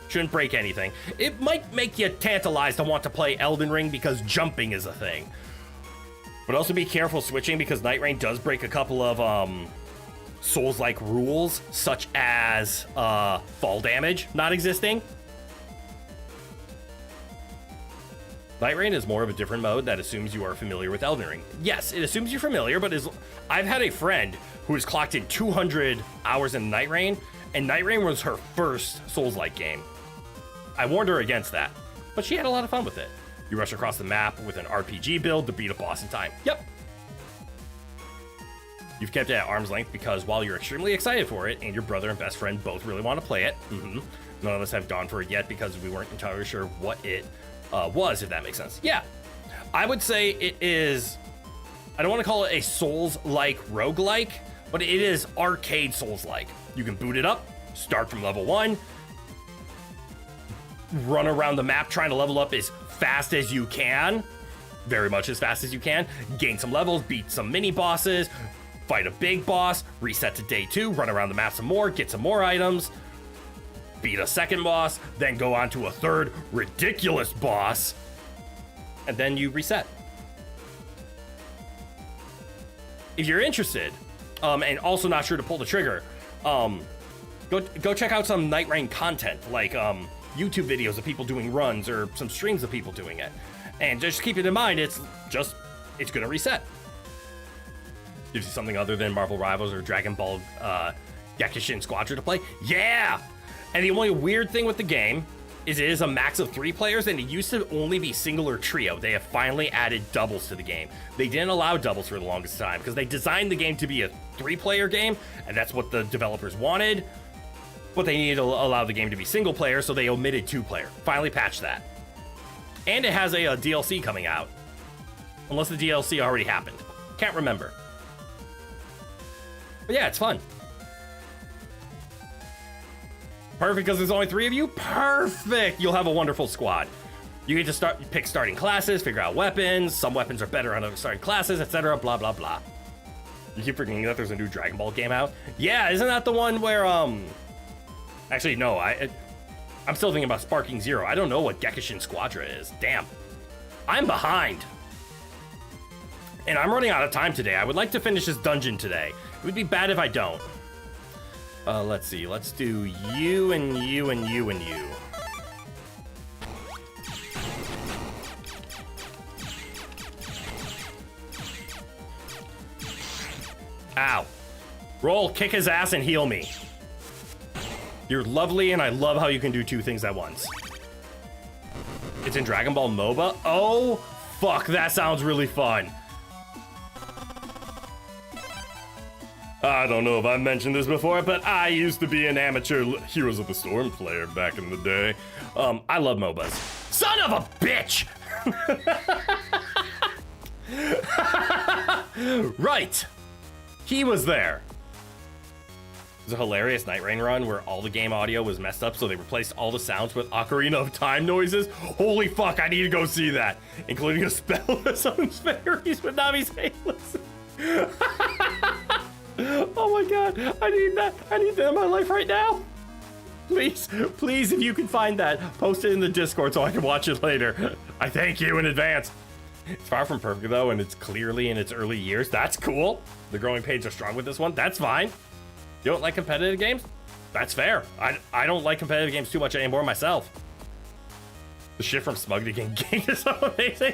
shouldn't break anything. It might make you tantalized to want to play Elden Ring because jumping is a thing. But also be careful switching because Night Rain does break a couple of Souls-like rules, such as fall damage not existing. Night Rain is more of a different mode that assumes you are familiar with Elden Ring. Yes, it assumes you're familiar, but I've had a friend who has clocked in 200 hours in Night Rain, and Night Rain was her first Souls-like game. I warned her against that, but she had a lot of fun with it. You rush across the map with an RPG build to beat a boss in time. Yep. You've kept it at arm's length because while you're extremely excited for it, and your brother and best friend both really want to play it, none of us have gone for it yet because we weren't entirely sure what it was, if that makes sense. Yeah, I would say it is, I don't want to call it a Souls-like roguelike, but it is arcade Souls-like. You can boot it up, start from level 1, run around the map trying to level up as fast as you can, very much as fast as you can, gain some levels, beat some mini bosses, fight a big boss, reset to day 2, run around the map some more, get some more items, beat a second boss, then go on to a third ridiculous boss, and then you reset. If you're interested, and also not sure to pull the trigger, go check out some Night Rain content, like YouTube videos of people doing runs or some streams of people doing it. And just keep it in mind, it's gonna reset. Gives you something other than Marvel Rivals or Dragon Ball Gekishin Squadron to play. Yeah! And the only weird thing with the game is it is a max of 3 players, and it used to only be single or trio. They have finally added doubles to the game. They didn't allow doubles for the longest time because they designed the game to be a 3-player game, and that's what the developers wanted. But they needed to allow the game to be single player, so they omitted 2-player. Finally patched that. And it has a DLC coming out. Unless the DLC already happened. Can't remember. But yeah, it's fun. Perfect because there's only 3 of you? Perfect! You'll have a wonderful squad. You get to pick starting classes, figure out weapons. Some weapons are better on other starting classes, etc. Blah, blah, blah. You keep forgetting that there's a new Dragon Ball game out? Yeah, isn't that the one where, Actually, no, I'm still thinking about Sparking Zero. I don't know what Gekishin Squadron is. Damn. I'm behind. And I'm running out of time today. I would like to finish this dungeon today. It would be bad if I don't. Let's see. Let's do you and you and you and you. Ow. Roll, kick his ass, and heal me. You're lovely, and I love how you can do 2 things at once. It's in Dragon Ball MOBA? Oh, fuck, that sounds really fun. I don't know if I've mentioned this before, but I used to be an amateur Heroes of the Storm player back in the day. I love MOBAs. Son of a bitch! Right. He was there. It was a hilarious Night Rain run where all the game audio was messed up, so they replaced all the sounds with Ocarina of Time noises. Holy fuck, I need to go see that. Including a spell that summons fairies with Navi's Halos. Oh my god, I need that. I need that in my life right now. Please, please, if you can find that, post it in the Discord so I can watch it later. I thank you in advance. It's far from perfect though, and it's clearly in its early years. That's cool. The growing pains are strong with this one. That's fine. You don't like competitive games? That's fair. I don't like competitive games too much anymore myself. The shift from smug to gang is so amazing.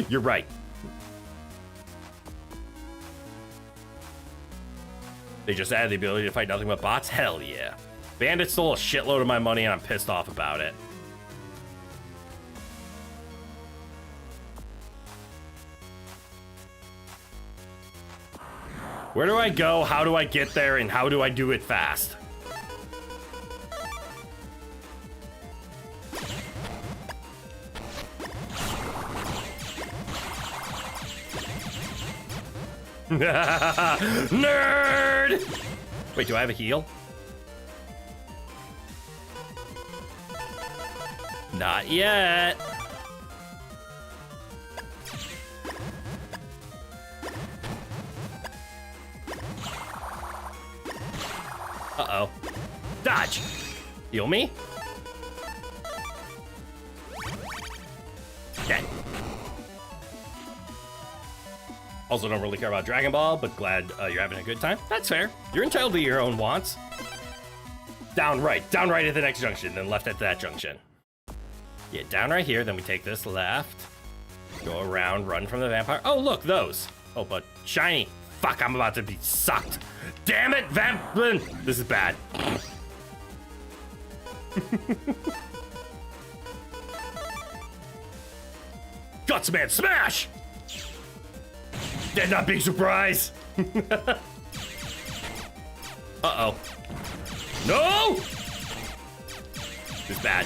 You're right. They just added the ability to fight nothing but bots? Hell yeah. Bandit stole a shitload of my money and I'm pissed off about it. Where do I go? How do I get there? And how do I do it fast? Nerd! Wait, do I have a heal? Not yet. Uh-oh. Dodge! Heal me? Okay. Also don't really care about Dragon Ball, but glad you're having a good time. That's fair. You're entitled to your own wants. Down right at the next junction, then left at that junction. Yeah, down right here, then we take this left. Go around, run from the vampire. Oh, look, those. Oh, but shiny. Fuck, I'm about to be sucked. Damn it, Vampin! This is bad. Guts Man, smash! That's not big surprise. Uh-oh. No! This is bad.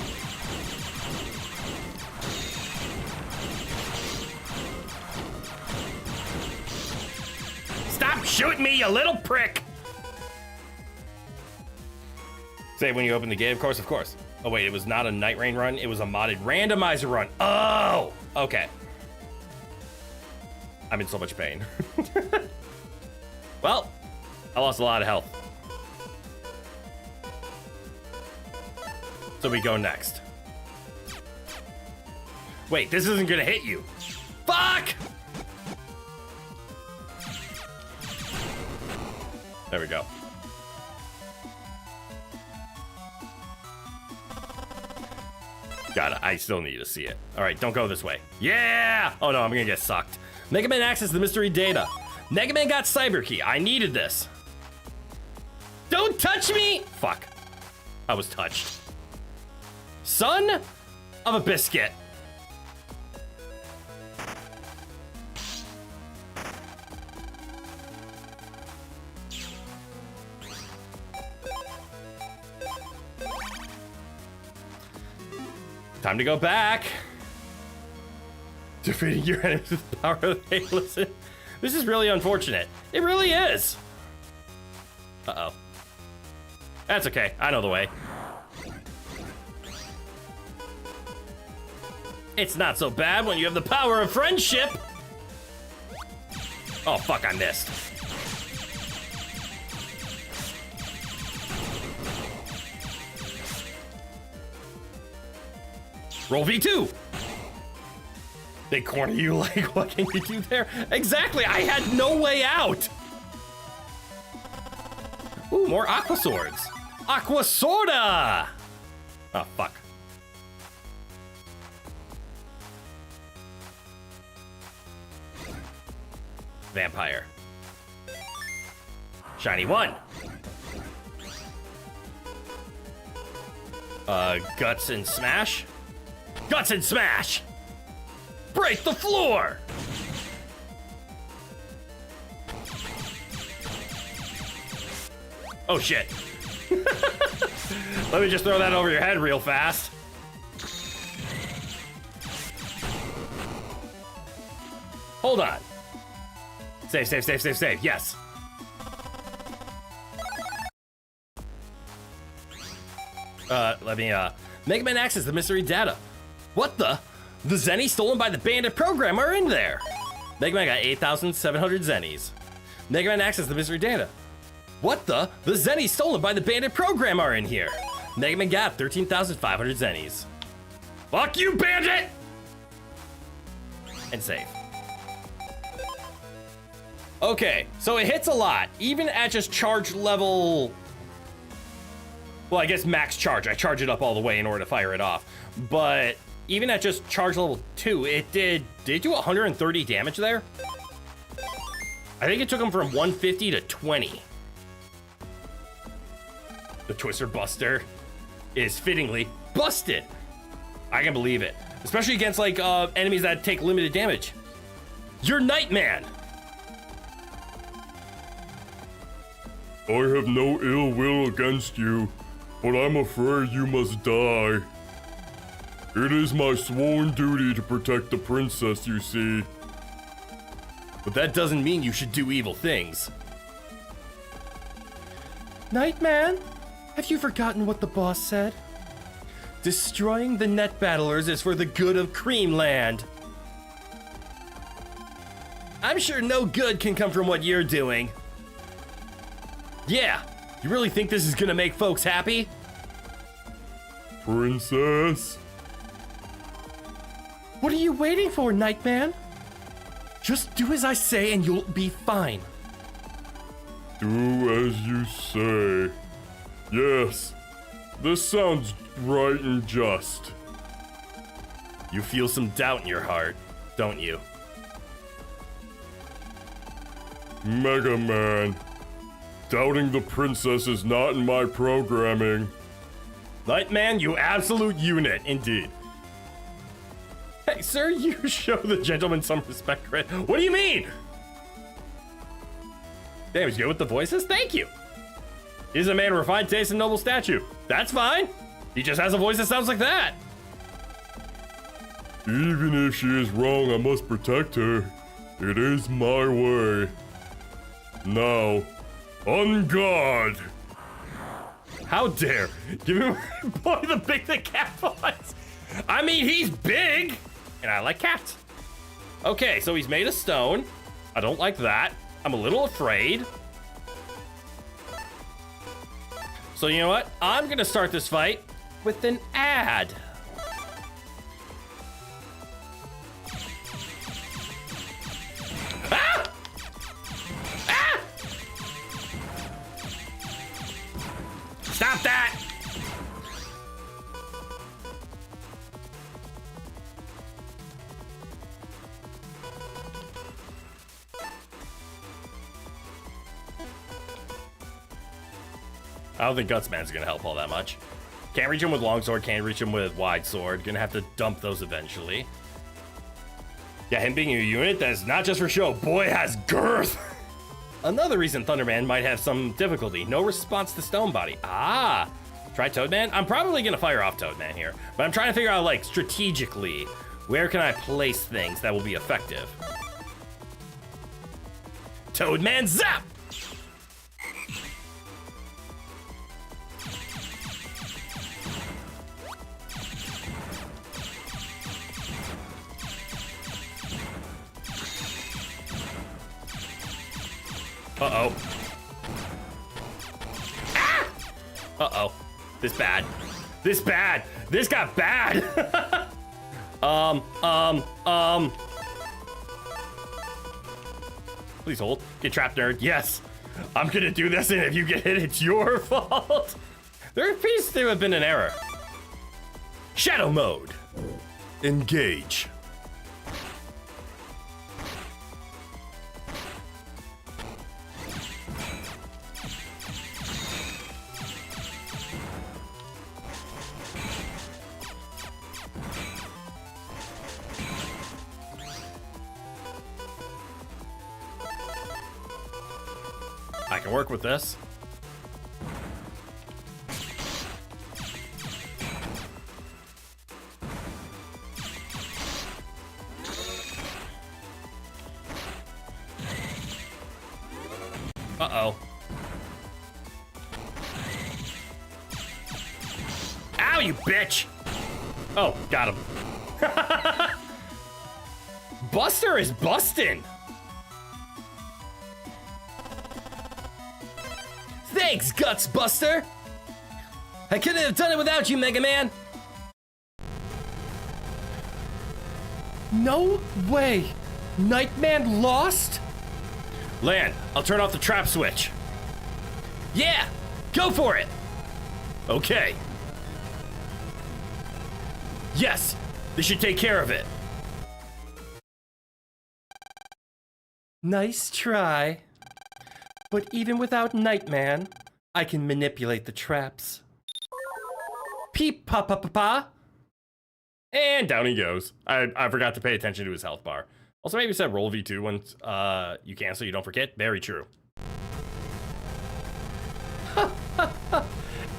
Stop shooting me, you little prick! Save when you open the game, of course, of course. Oh wait, it was not a Night Rain run, it was a modded randomizer run. Oh! Okay. I'm in so much pain. Well, I lost a lot of health. So we go next. Wait, this isn't gonna hit you. Fuck! There we go. Got it. I still need to see it. All right, don't go this way. Yeah! Oh no, I'm gonna get sucked. Mega Man accessed the mystery data. Mega Man got Cyber Key. I needed this. Don't touch me! Fuck. I was touched. Son of a biscuit. Time to go back. Defeating your enemies with the power of the listen. This is really unfortunate. It really is. Uh-oh. That's okay. I know the way. It's not so bad when you have the power of friendship. Oh, fuck, I missed. Roll V2. They corner you like, what can you do there? Exactly, I had no way out. Ooh, more Aqua Swords. Aqua Sorda! Oh, fuck. Vampire. Shiny one. Guts and smash. Guts and smash! Break the floor! Oh shit. Let me just throw that over your head real fast. Hold on. Save, save, save, save, save. Yes. Let me, Mega Man access the mystery data. What the? The Zennies stolen by the bandit program are in there. Mega Man got 8,700 Zennies. Mega Man access the mystery data. What the? The Zennies stolen by the bandit program are in here. Mega Man got 13,500 Zennies. Fuck you, bandit! And save. Okay, so it hits a lot, even at just charge level. Well, I guess max charge. I charge it up all the way in order to fire it off. But even at just charge level 2, did it do 130 damage there? I think it took him from 150 to 20. The Twister Buster is fittingly busted. I can believe it. Especially against like enemies that take limited damage. You're Nightman. I have no ill will against you, but I'm afraid you must die. It is my sworn duty to protect the princess, you see. But that doesn't mean you should do evil things. Nightman, have you forgotten what the boss said? Destroying the net battlers is for the good of Creamland. I'm sure no good can come from what you're doing. Yeah, you really think this is gonna make folks happy? Princess? What are you waiting for, Nightman? Just do as I say and you'll be fine. Do as you say. Yes, this sounds right and just. You feel some doubt in your heart, don't you? Mega Man. Doubting the princess is not in my programming. Nightman, you absolute unit, indeed. Hey, sir, you show the gentleman some respect, Crit. What do you mean? Damn, he's good with the voices? Thank you. He's a man of refined taste and noble statue. That's fine. He just has a voice that sounds like that. Even if she is wrong, I must protect her. It is my way. Now, on guard! How dare! Give me my boy the big the cat voice! I mean, he's big! And I like cats. Okay, so he's made of stone. I don't like that. I'm a little afraid. So you know what? I'm gonna start this fight with an ad. Ah! Ah! Stop that! I don't think Gutsman's gonna help all that much. Can't reach him with longsword, can't reach him with wide sword. Gonna have to dump those eventually. Yeah, him being a unit that's not just for show. Boy has girth. Another reason Thunderman might have some difficulty. No response to Stone Body. Ah, try Toadman. I'm probably gonna fire off Toadman here, but I'm trying to figure out like strategically, where can I place things that will be effective? Toadman zap! Uh-oh. Ah! Uh-oh. This bad. This bad. This got bad. Please hold. Get trapped, nerd. Yes. I'm gonna do this, and if you get hit, it's your fault. There appears to have been an error. Shadow mode. Engage. can work with this. Uh-oh. Ow, you bitch! Oh, got him. Buster is bustin'! Thanks, Guts Buster! I couldn't have done it without you, Mega Man! No way! Nightman lost? Lan, I'll turn off the trap switch. Yeah! Go for it! Okay. Yes! This should take care of it. Nice try. But even without Nightman, I can manipulate the traps. Peep pa pa pa pa. And down he goes. I forgot to pay attention to his health bar. Also, maybe said roll V2 once you can, so you don't forget. Very true.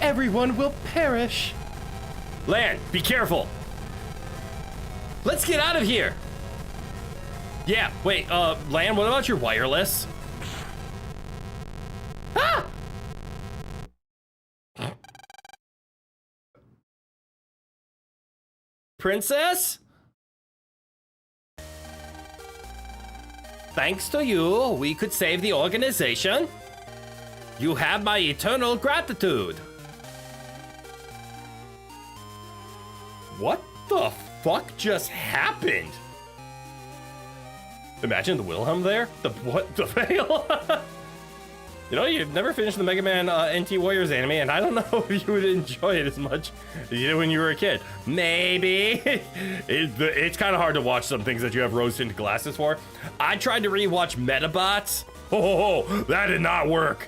Everyone will perish. Lan, be careful. Let's get out of here. Yeah, wait, Lan, what about your wireless? Ah! Princess? Thanks to you, we could save the organization. You have my eternal gratitude. What the fuck just happened? Imagine the Wilhelm there. The what the fail? You know, you've never finished the Mega Man NT Warriors anime, and I don't know if you would enjoy it as much as you did when you were a kid. Maybe. It's kind of hard to watch some things that you have rose-tinted glasses for. I tried to rewatch Metabots. Oh, that did not work.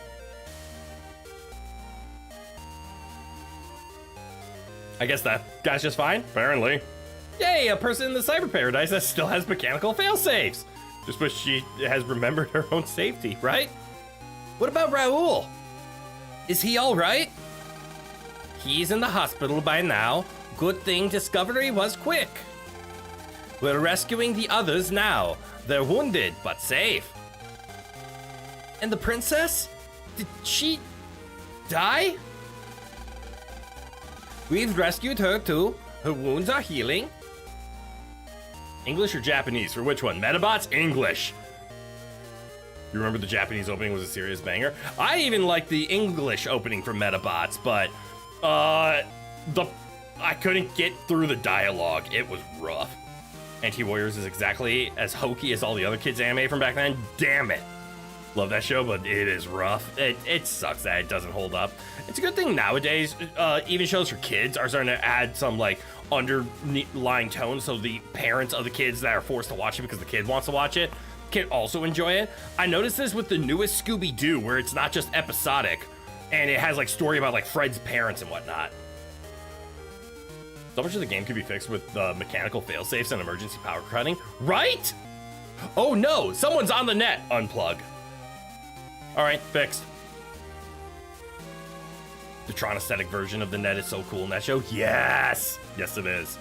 I guess that's just fine, apparently. Yay, a person in the cyber paradise that still has mechanical failsafes. Just wish she has remembered her own safety, right? What about Raoul? Is he all right? He's in the hospital by now. Good thing discovery was quick. We're rescuing the others now. They're wounded, but safe. And the princess? Did she die? We've rescued her too. Her wounds are healing. English or Japanese? For which one? Metabots? English. You remember the Japanese opening was a serious banger? I even like the English opening for Metabots, but I couldn't get through the dialogue. It was rough. Anti-Warriors is exactly as hokey as all the other kids' anime from back then. Damn it. Love that show, but it is rough. It sucks that it doesn't hold up. It's a good thing nowadays, even shows for kids are starting to add some like underlying tones, so the parents of the kids that are forced to watch it because the kid wants to watch it can also enjoy it. I noticed this with the newest Scooby-Doo, where it's not just episodic, and it has like story about like Fred's parents and whatnot. So much of the game could be fixed with mechanical failsafes and emergency power cutting, right? Oh no, someone's on the net. Unplug. All right, fixed. The Tron aesthetic version of the net is so cool in that show. Yes! Yes, it is.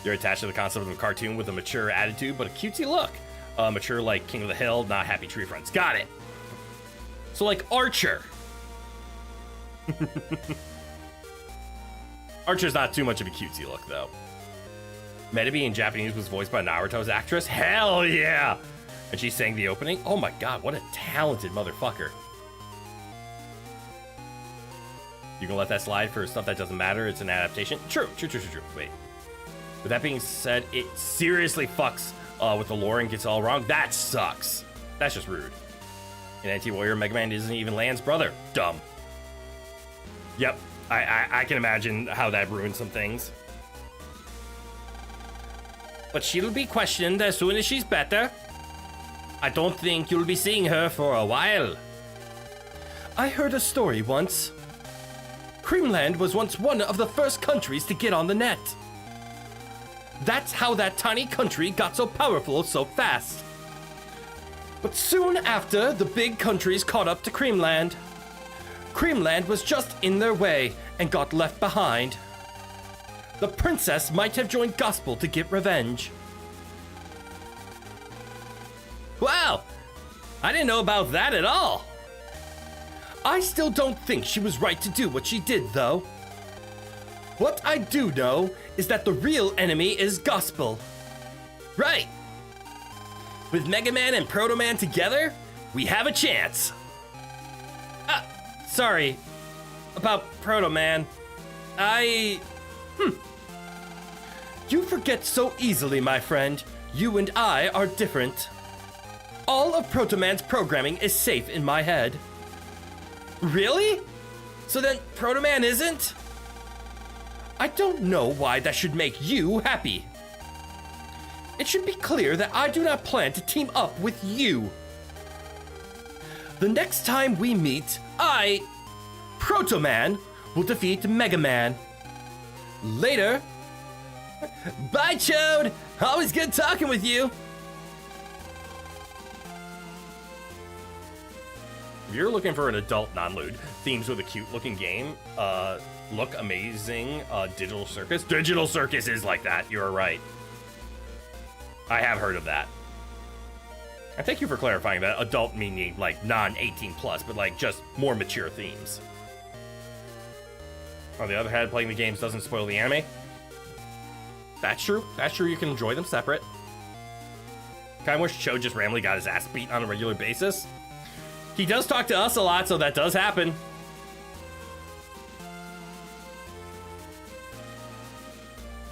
You're attached to the concept of a cartoon with a mature attitude, but a cutesy look. Mature like King of the Hill, not Happy Tree Friends. Got it. So like Archer. Archer's not too much of a cutesy look, though. Metabee in Japanese was voiced by Naruto's actress. Hell yeah! And she sang the opening. Oh my god, what a talented motherfucker. You can let that slide for stuff that doesn't matter. It's an adaptation. True. Wait. With that being said, it seriously fucks with the lore and gets it all wrong. That sucks. That's just rude. In Anti-Warrior, Mega Man isn't even Lan's brother. Dumb. Yep. I can imagine how that ruined some things. But she'll be questioned as soon as she's better. I don't think you'll be seeing her for a while. I heard a story once. Creamland was once one of the first countries to get on the net. That's how that tiny country got so powerful so fast. But soon after, the big countries caught up to Creamland. Creamland was just in their way and got left behind. The princess might have joined Gospel to get revenge. Wow! I didn't know about that at all. I still don't think she was right to do what she did, though. What I do know is that the real enemy is Gospel. Right! With Mega Man and Proto Man together, we have a chance. Sorry. About Proto Man. You forget so easily, my friend. You and I are different. All of Proto Man's programming is safe in my head. Really? So then Proto Man isn't? I don't know why that should make you happy. It should be clear that I do not plan to team up with you. The next time we meet, Proto Man, will defeat Mega Man. Later. Bye, Chode! Always good talking with you. If you're looking for an adult non-lewd themes with a cute-looking game, look amazing, Digital Circus. Digital Circus is like that, you're right. I have heard of that. And thank you for clarifying that. Adult meaning, like, non-18 plus, but, like, just more mature themes. On the other hand, playing the games doesn't spoil the anime. That's true. That's true, you can enjoy them separate. Kinda wish Cho just randomly got his ass beat on a regular basis. He does talk to us a lot, so that does happen.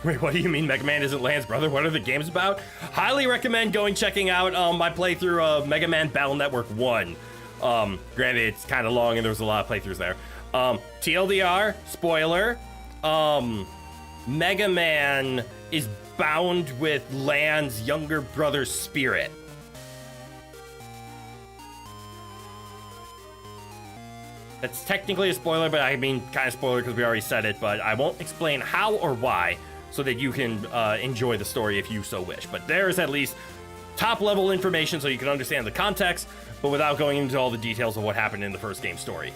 Wait, what do you mean Mega Man isn't Land's brother? What are the games about? Highly recommend checking out my playthrough of Mega Man Battle Network 1. Granted, it's kind of long and there's a lot of playthroughs there. TLDR, spoiler, Mega Man is bound with Land's younger brother's spirit. That's technically a spoiler, but I mean kind of spoiler because we already said it, but I won't explain how or why so that you can enjoy the story if you so wish. But there is at least top level information so you can understand the context, but without going into all the details of what happened in the first game story.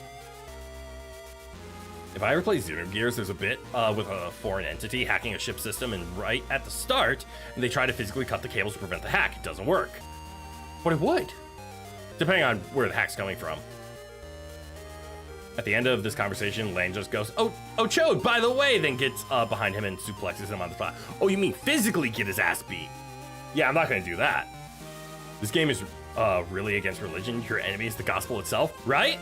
If I ever play Xenogears, there's a bit with a foreign entity hacking a ship system, and right at the start, they try to physically cut the cables to prevent the hack. It doesn't work. But it would, depending on where the hack's coming from. At the end of this conversation, Lane just goes, oh, Chode, by the way, then gets behind him and suplexes him on the spot. Oh, you mean physically get his ass beat? Yeah, I'm not gonna do that. This game is really against religion. Your enemy is the gospel itself, right?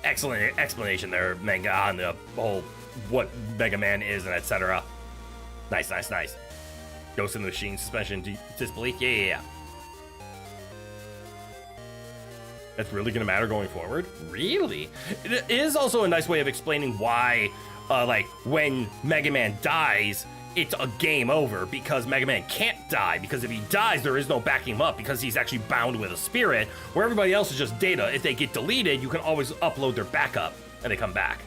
Excellent explanation there, Manga, on the whole what Mega Man is and etc. Nice, nice, nice. Ghost in the Machine, suspension, disbelief. Yeah. That's really gonna matter going forward? Really? It is also a nice way of explaining why, like, when Mega Man dies, it's a game over, because Mega Man can't die, because if he dies, there is no backing him up, because he's actually bound with a spirit, where everybody else is just data. If they get deleted, you can always upload their backup, and they come back.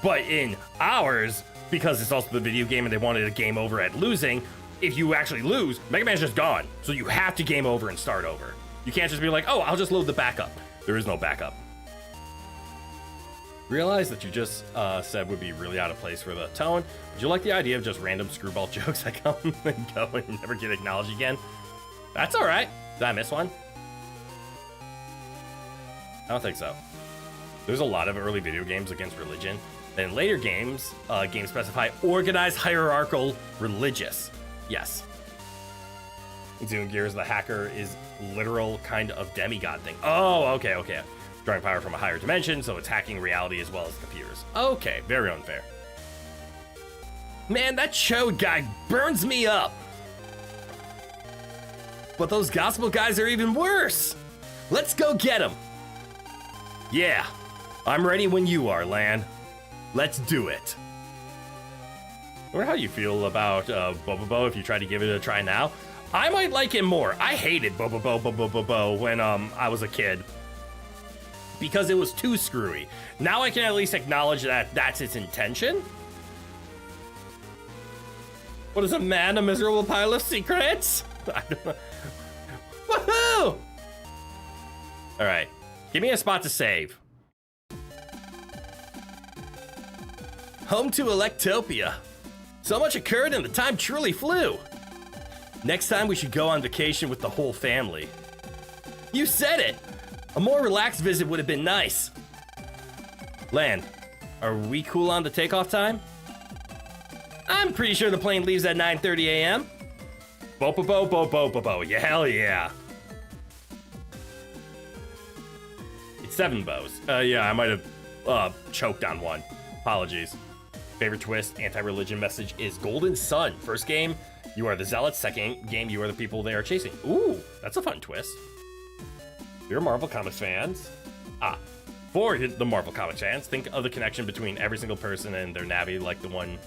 But in ours, because it's also the video game and they wanted a game over at losing, if you actually lose, Mega Man's just gone. So you have to game over and start over. You can't just be like, oh, I'll just load the backup. There is no backup. Realize that you just said would be really out of place for the tone. Would you like the idea of just random screwball jokes that come and go and never get acknowledged again? That's all right. Did I miss one? I don't think so. There's a lot of early video games against religion. Then later games specify organized, hierarchical, religious. Yes. Xenogears, the hacker is literal kind of demigod thing. Oh, okay. Drawing power from a higher dimension, so it's hacking reality as well as computers. Okay, very unfair. Man, that Chode guy burns me up. But those gospel guys are even worse. Let's go get them. Yeah, I'm ready when you are, Lan. Let's do it. I wonder how you feel about Bobobo if you try to give it a try now. I might like it more. I hated Bobobo when I was a kid, because it was too screwy. Now I can at least acknowledge that that's its intention. What is a man? A miserable pile of secrets? Woohoo! All right, give me a spot to save. Home to Electopia. So much occurred and the time truly flew. Next time we should go on vacation with the whole family. You said it! A more relaxed visit would have been nice. Lan, are we cool on the takeoff time? I'm pretty sure the plane leaves at 9:30 a.m. Bo, yeah, hell yeah. It's 7 bows. Yeah, I might have choked on one. Apologies. Favorite twist, anti-religion message is Golden Sun. First game, you are the zealots. Second game, you are the people they are chasing. Ooh, that's a fun twist. You're Marvel Comics fans. For the Marvel Comics fans, think of the connection between every single person and their Navi, like the one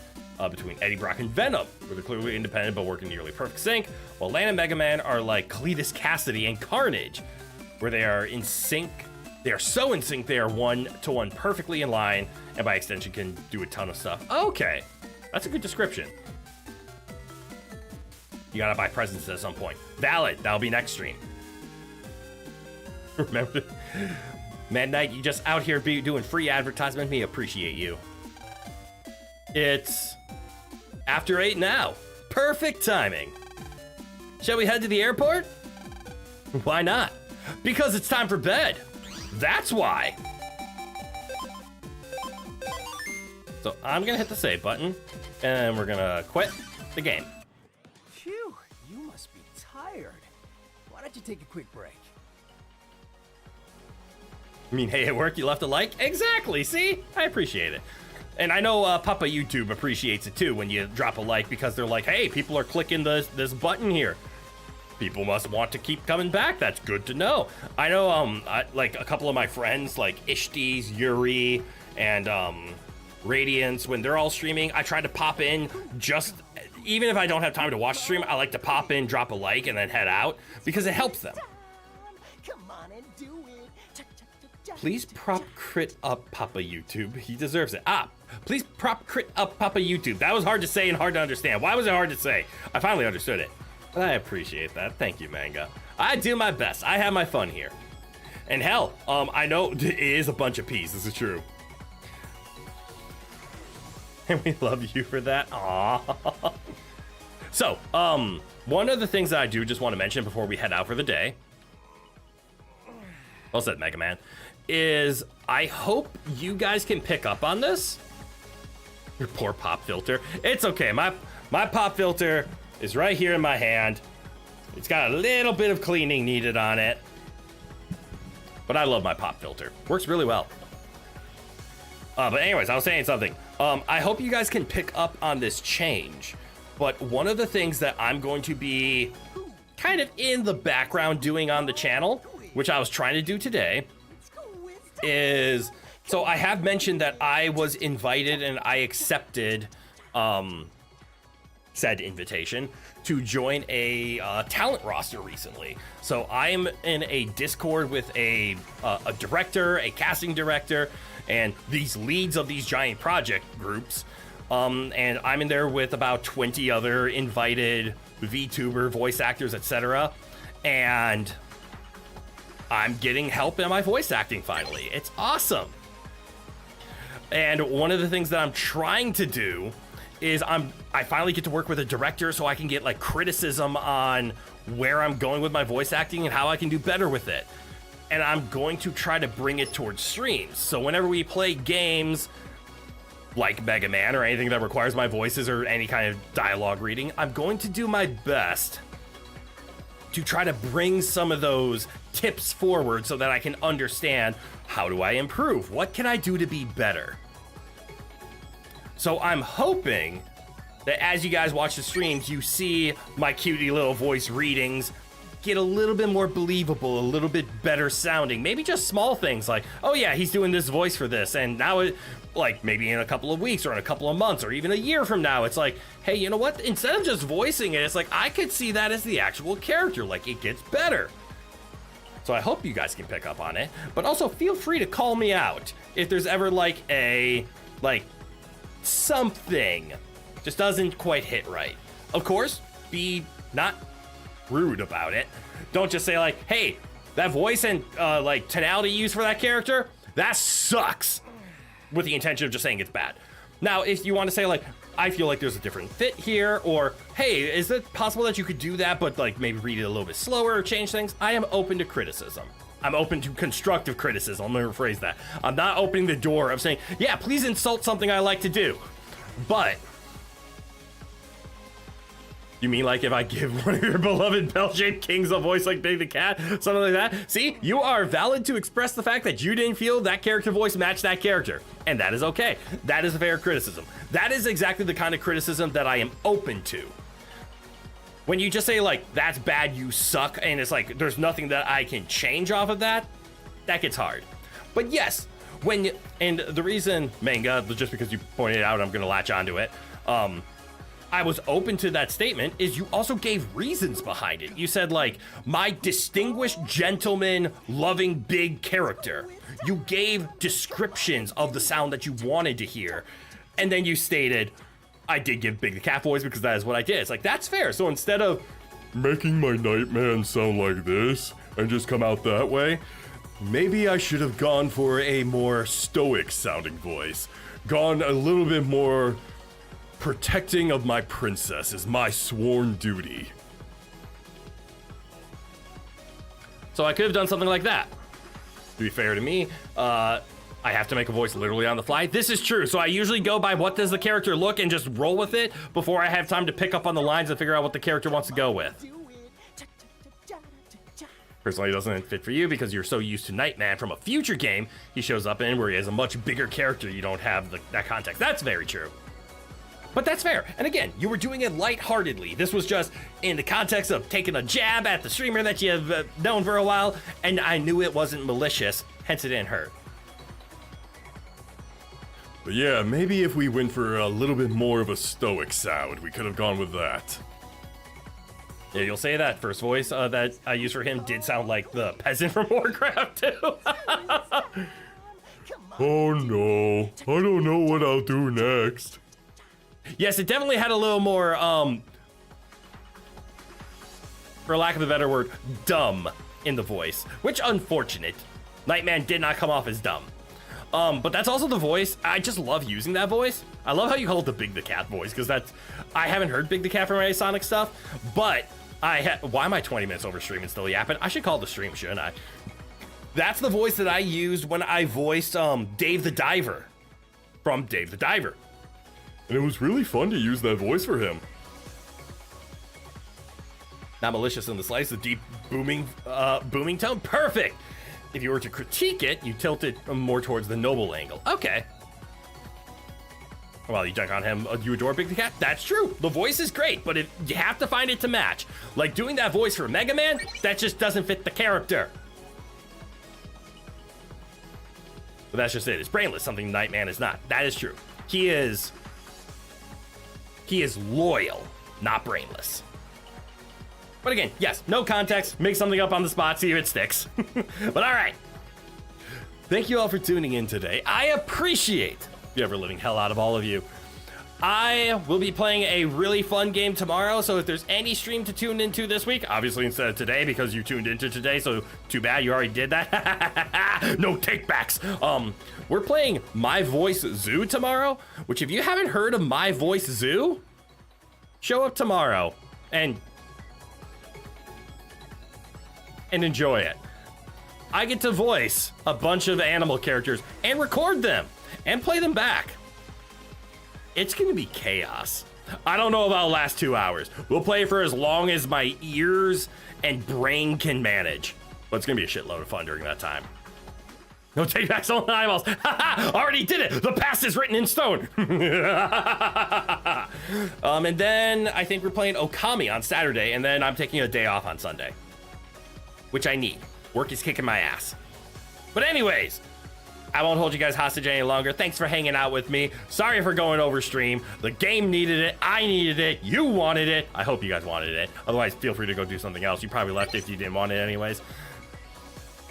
between Eddie Brock and Venom, where they're clearly independent but work in nearly perfect sync, while Lan and Mega Man are like Cletus Cassidy and Carnage, where they are in sync. They are so in sync, they are one-to-one perfectly in line, and by extension can do a ton of stuff. Okay, that's a good description. You gotta buy presents at some point. Valid, that'll be next stream. Remember, Mad Knight, you just out here doing free advertisement. Me appreciate you. It's after 8 now. Perfect timing. Shall we head to the airport? Why not? Because it's time for bed. That's why. So I'm gonna hit the save button, and we're gonna quit the game. Phew, you must be tired. Why don't you take a quick break? I mean, hey, at work you left a like? Exactly, see? I appreciate it. And I know Papa YouTube appreciates it too when you drop a like, because they're like, hey, people are clicking this button here. People must want to keep coming back. That's good to know. I know like a couple of my friends like Ishtis, Yuri, and Radiance, when they're all streaming, I try to pop in just, even if I don't have time to watch the stream, I like to pop in, drop a like, and then head out because it helps them. Come on and do it. Please prop crit up Papa YouTube. He deserves it. Please prop crit up Papa YouTube. That was hard to say and hard to understand. Why was it hard to say? I finally understood it. I appreciate that. Thank you, Manga. I do my best. I have my fun here. And hell, I know it is a bunch of peas. This is true. And we love you for that. Aww. So, one of the things that I do just want to mention before we head out for the day, well said, Mega Man, is I hope you guys can pick up on this. Your poor pop filter. It's okay. My pop filter is right here in my hand. It's got a little bit of cleaning needed on it, but I love my pop filter. Works really well. But anyways, I was saying something. I hope you guys can pick up on this change, but one of the things that I'm going to be kind of in the background doing on the channel, which I was trying to do today, is, so I have mentioned that I was invited and I accepted said invitation to join a talent roster recently. So I'm in a Discord with a director, a casting director, and these leads of these giant project groups. And I'm in there with about 20 other invited VTuber voice actors, etc. And I'm getting help in my voice acting finally. It's awesome. And one of the things that I'm trying to do is I finally get to work with a director so I can get like criticism on where I'm going with my voice acting and how I can do better with it. And I'm going to try to bring it towards streams. So whenever we play games like Mega Man or anything that requires my voices or any kind of dialogue reading, I'm going to do my best to try to bring some of those tips forward so that I can understand, how do I improve? What can I do to be better? So I'm hoping that as you guys watch the streams, you see my cutie little voice readings get a little bit more believable, a little bit better sounding. Maybe just small things like, oh yeah, he's doing this voice for this, and now it, like maybe in a couple of weeks or in a couple of months or even a year from now, it's like, hey, you know what? Instead of just voicing it, it's like, I could see that as the actual character, like it gets better. So I hope you guys can pick up on it, but also feel free to call me out if there's ever like something just doesn't quite hit right. of course, be not rude about it. Don't just say like, hey, that voice and like tonality you use for that character, that sucks, with the intention of just saying it's bad. Now, if you want to say like, I feel like there's a different fit here, or hey, is it possible that you could do that, but like maybe read it a little bit slower or change things? I am open to criticism. I'm open to constructive criticism. Let me rephrase that. I'm not opening the door of saying, yeah, please insult something I like to do. But you mean like if I give one of your beloved bell-shaped kings a voice like Big the Cat, something like that? See, you are valid to express the fact that you didn't feel that character voice matched that character. And that is okay. That is a fair criticism. That is exactly the kind of criticism that I am open to. When you just say like, that's bad, you suck, and it's like, there's nothing that I can change off of that, that gets hard. But yes, and the reason, Manga, just because you pointed it out, I'm gonna latch onto it, I was open to that statement, is you also gave reasons behind it. You said like, my distinguished gentleman loving big character. You gave descriptions of the sound that you wanted to hear. And then you stated, I did give Big the Cat voice because that is what I did. It's like, that's fair. So instead of making my Nightman sound like this and just come out that way, maybe I should have gone for a more stoic sounding voice. Gone a little bit more protecting of my princess is my sworn duty. So I could have done something like that. To be fair to me, I have to make a voice literally on the fly. This is true. So I usually go by what does the character look and just roll with it before I have time to pick up on the lines and figure out what the character wants to go with. Personally, it doesn't fit for you because you're so used to Nightman from a future game he shows up in where he has a much bigger character. You don't have that context. That's very true. But that's fair. And again, you were doing it lightheartedly. This was just in the context of taking a jab at the streamer that you have known for a while, and I knew it wasn't malicious, hence it didn't hurt. But yeah, maybe if we went for a little bit more of a stoic sound, we could have gone with that. Yeah, you'll say that first voice that I used for him did sound like the peasant from Warcraft too. Oh no, I don't know what I'll do next. Yes, it definitely had a little more, for lack of a better word, dumb in the voice, which unfortunate. Nightman did not come off as dumb. But that's also the voice. I just love using that voice. I love how you call it the Big the Cat voice, because I haven't heard Big the Cat from any Sonic stuff, but why am I 20 minutes over streaming still yapping? I should call the stream, shouldn't I? That's the voice that I used when I voiced Dave the Diver from Dave the Diver. And it was really fun to use that voice for him. Not malicious in the slice, the deep booming tone, perfect. If you were to critique it, you tilt it more towards the noble angle. Okay. Well, you dunk on him, you adore Big the Cat? That's true. The voice is great, but you have to find it to match. Like doing that voice for Mega Man, that just doesn't fit the character. But that's just it. It's brainless, something Nightman is not. That is true. He is loyal, not brainless. But again, yes, no context, make something up on the spot, see if it sticks. But all right. Thank you all for tuning in today. I appreciate the ever-living hell out of all of you. I will be playing a really fun game tomorrow, so if there's any stream to tune into this week, obviously instead of today because you tuned into today, so too bad you already did that. No takebacks. We're playing My Voice Zoo tomorrow, which if you haven't heard of My Voice Zoo, show up tomorrow and enjoy it. I get to voice a bunch of animal characters and record them and play them back. It's gonna be chaos. I don't know if I'll last 2 hours. We'll play for as long as my ears and brain can manage. But it's gonna be a shitload of fun during that time. No takebacks on the eyeballs. Already did it. The past is written in stone. And then I think we're playing Okami on Saturday, and then I'm taking a day off on Sunday, which I need. Work is kicking my ass. But anyways, I won't hold you guys hostage any longer. Thanks for hanging out with me. Sorry for going over stream. The game needed it. I needed it. You wanted it. I hope you guys wanted it. Otherwise, feel free to go do something else. You probably left if you didn't want it anyways.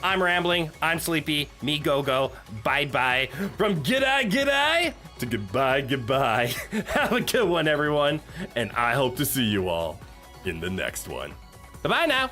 I'm rambling. I'm sleepy. Me go. Bye. From g'day to goodbye. Have a good one, everyone. And I hope to see you all in the next one. Bye-bye now.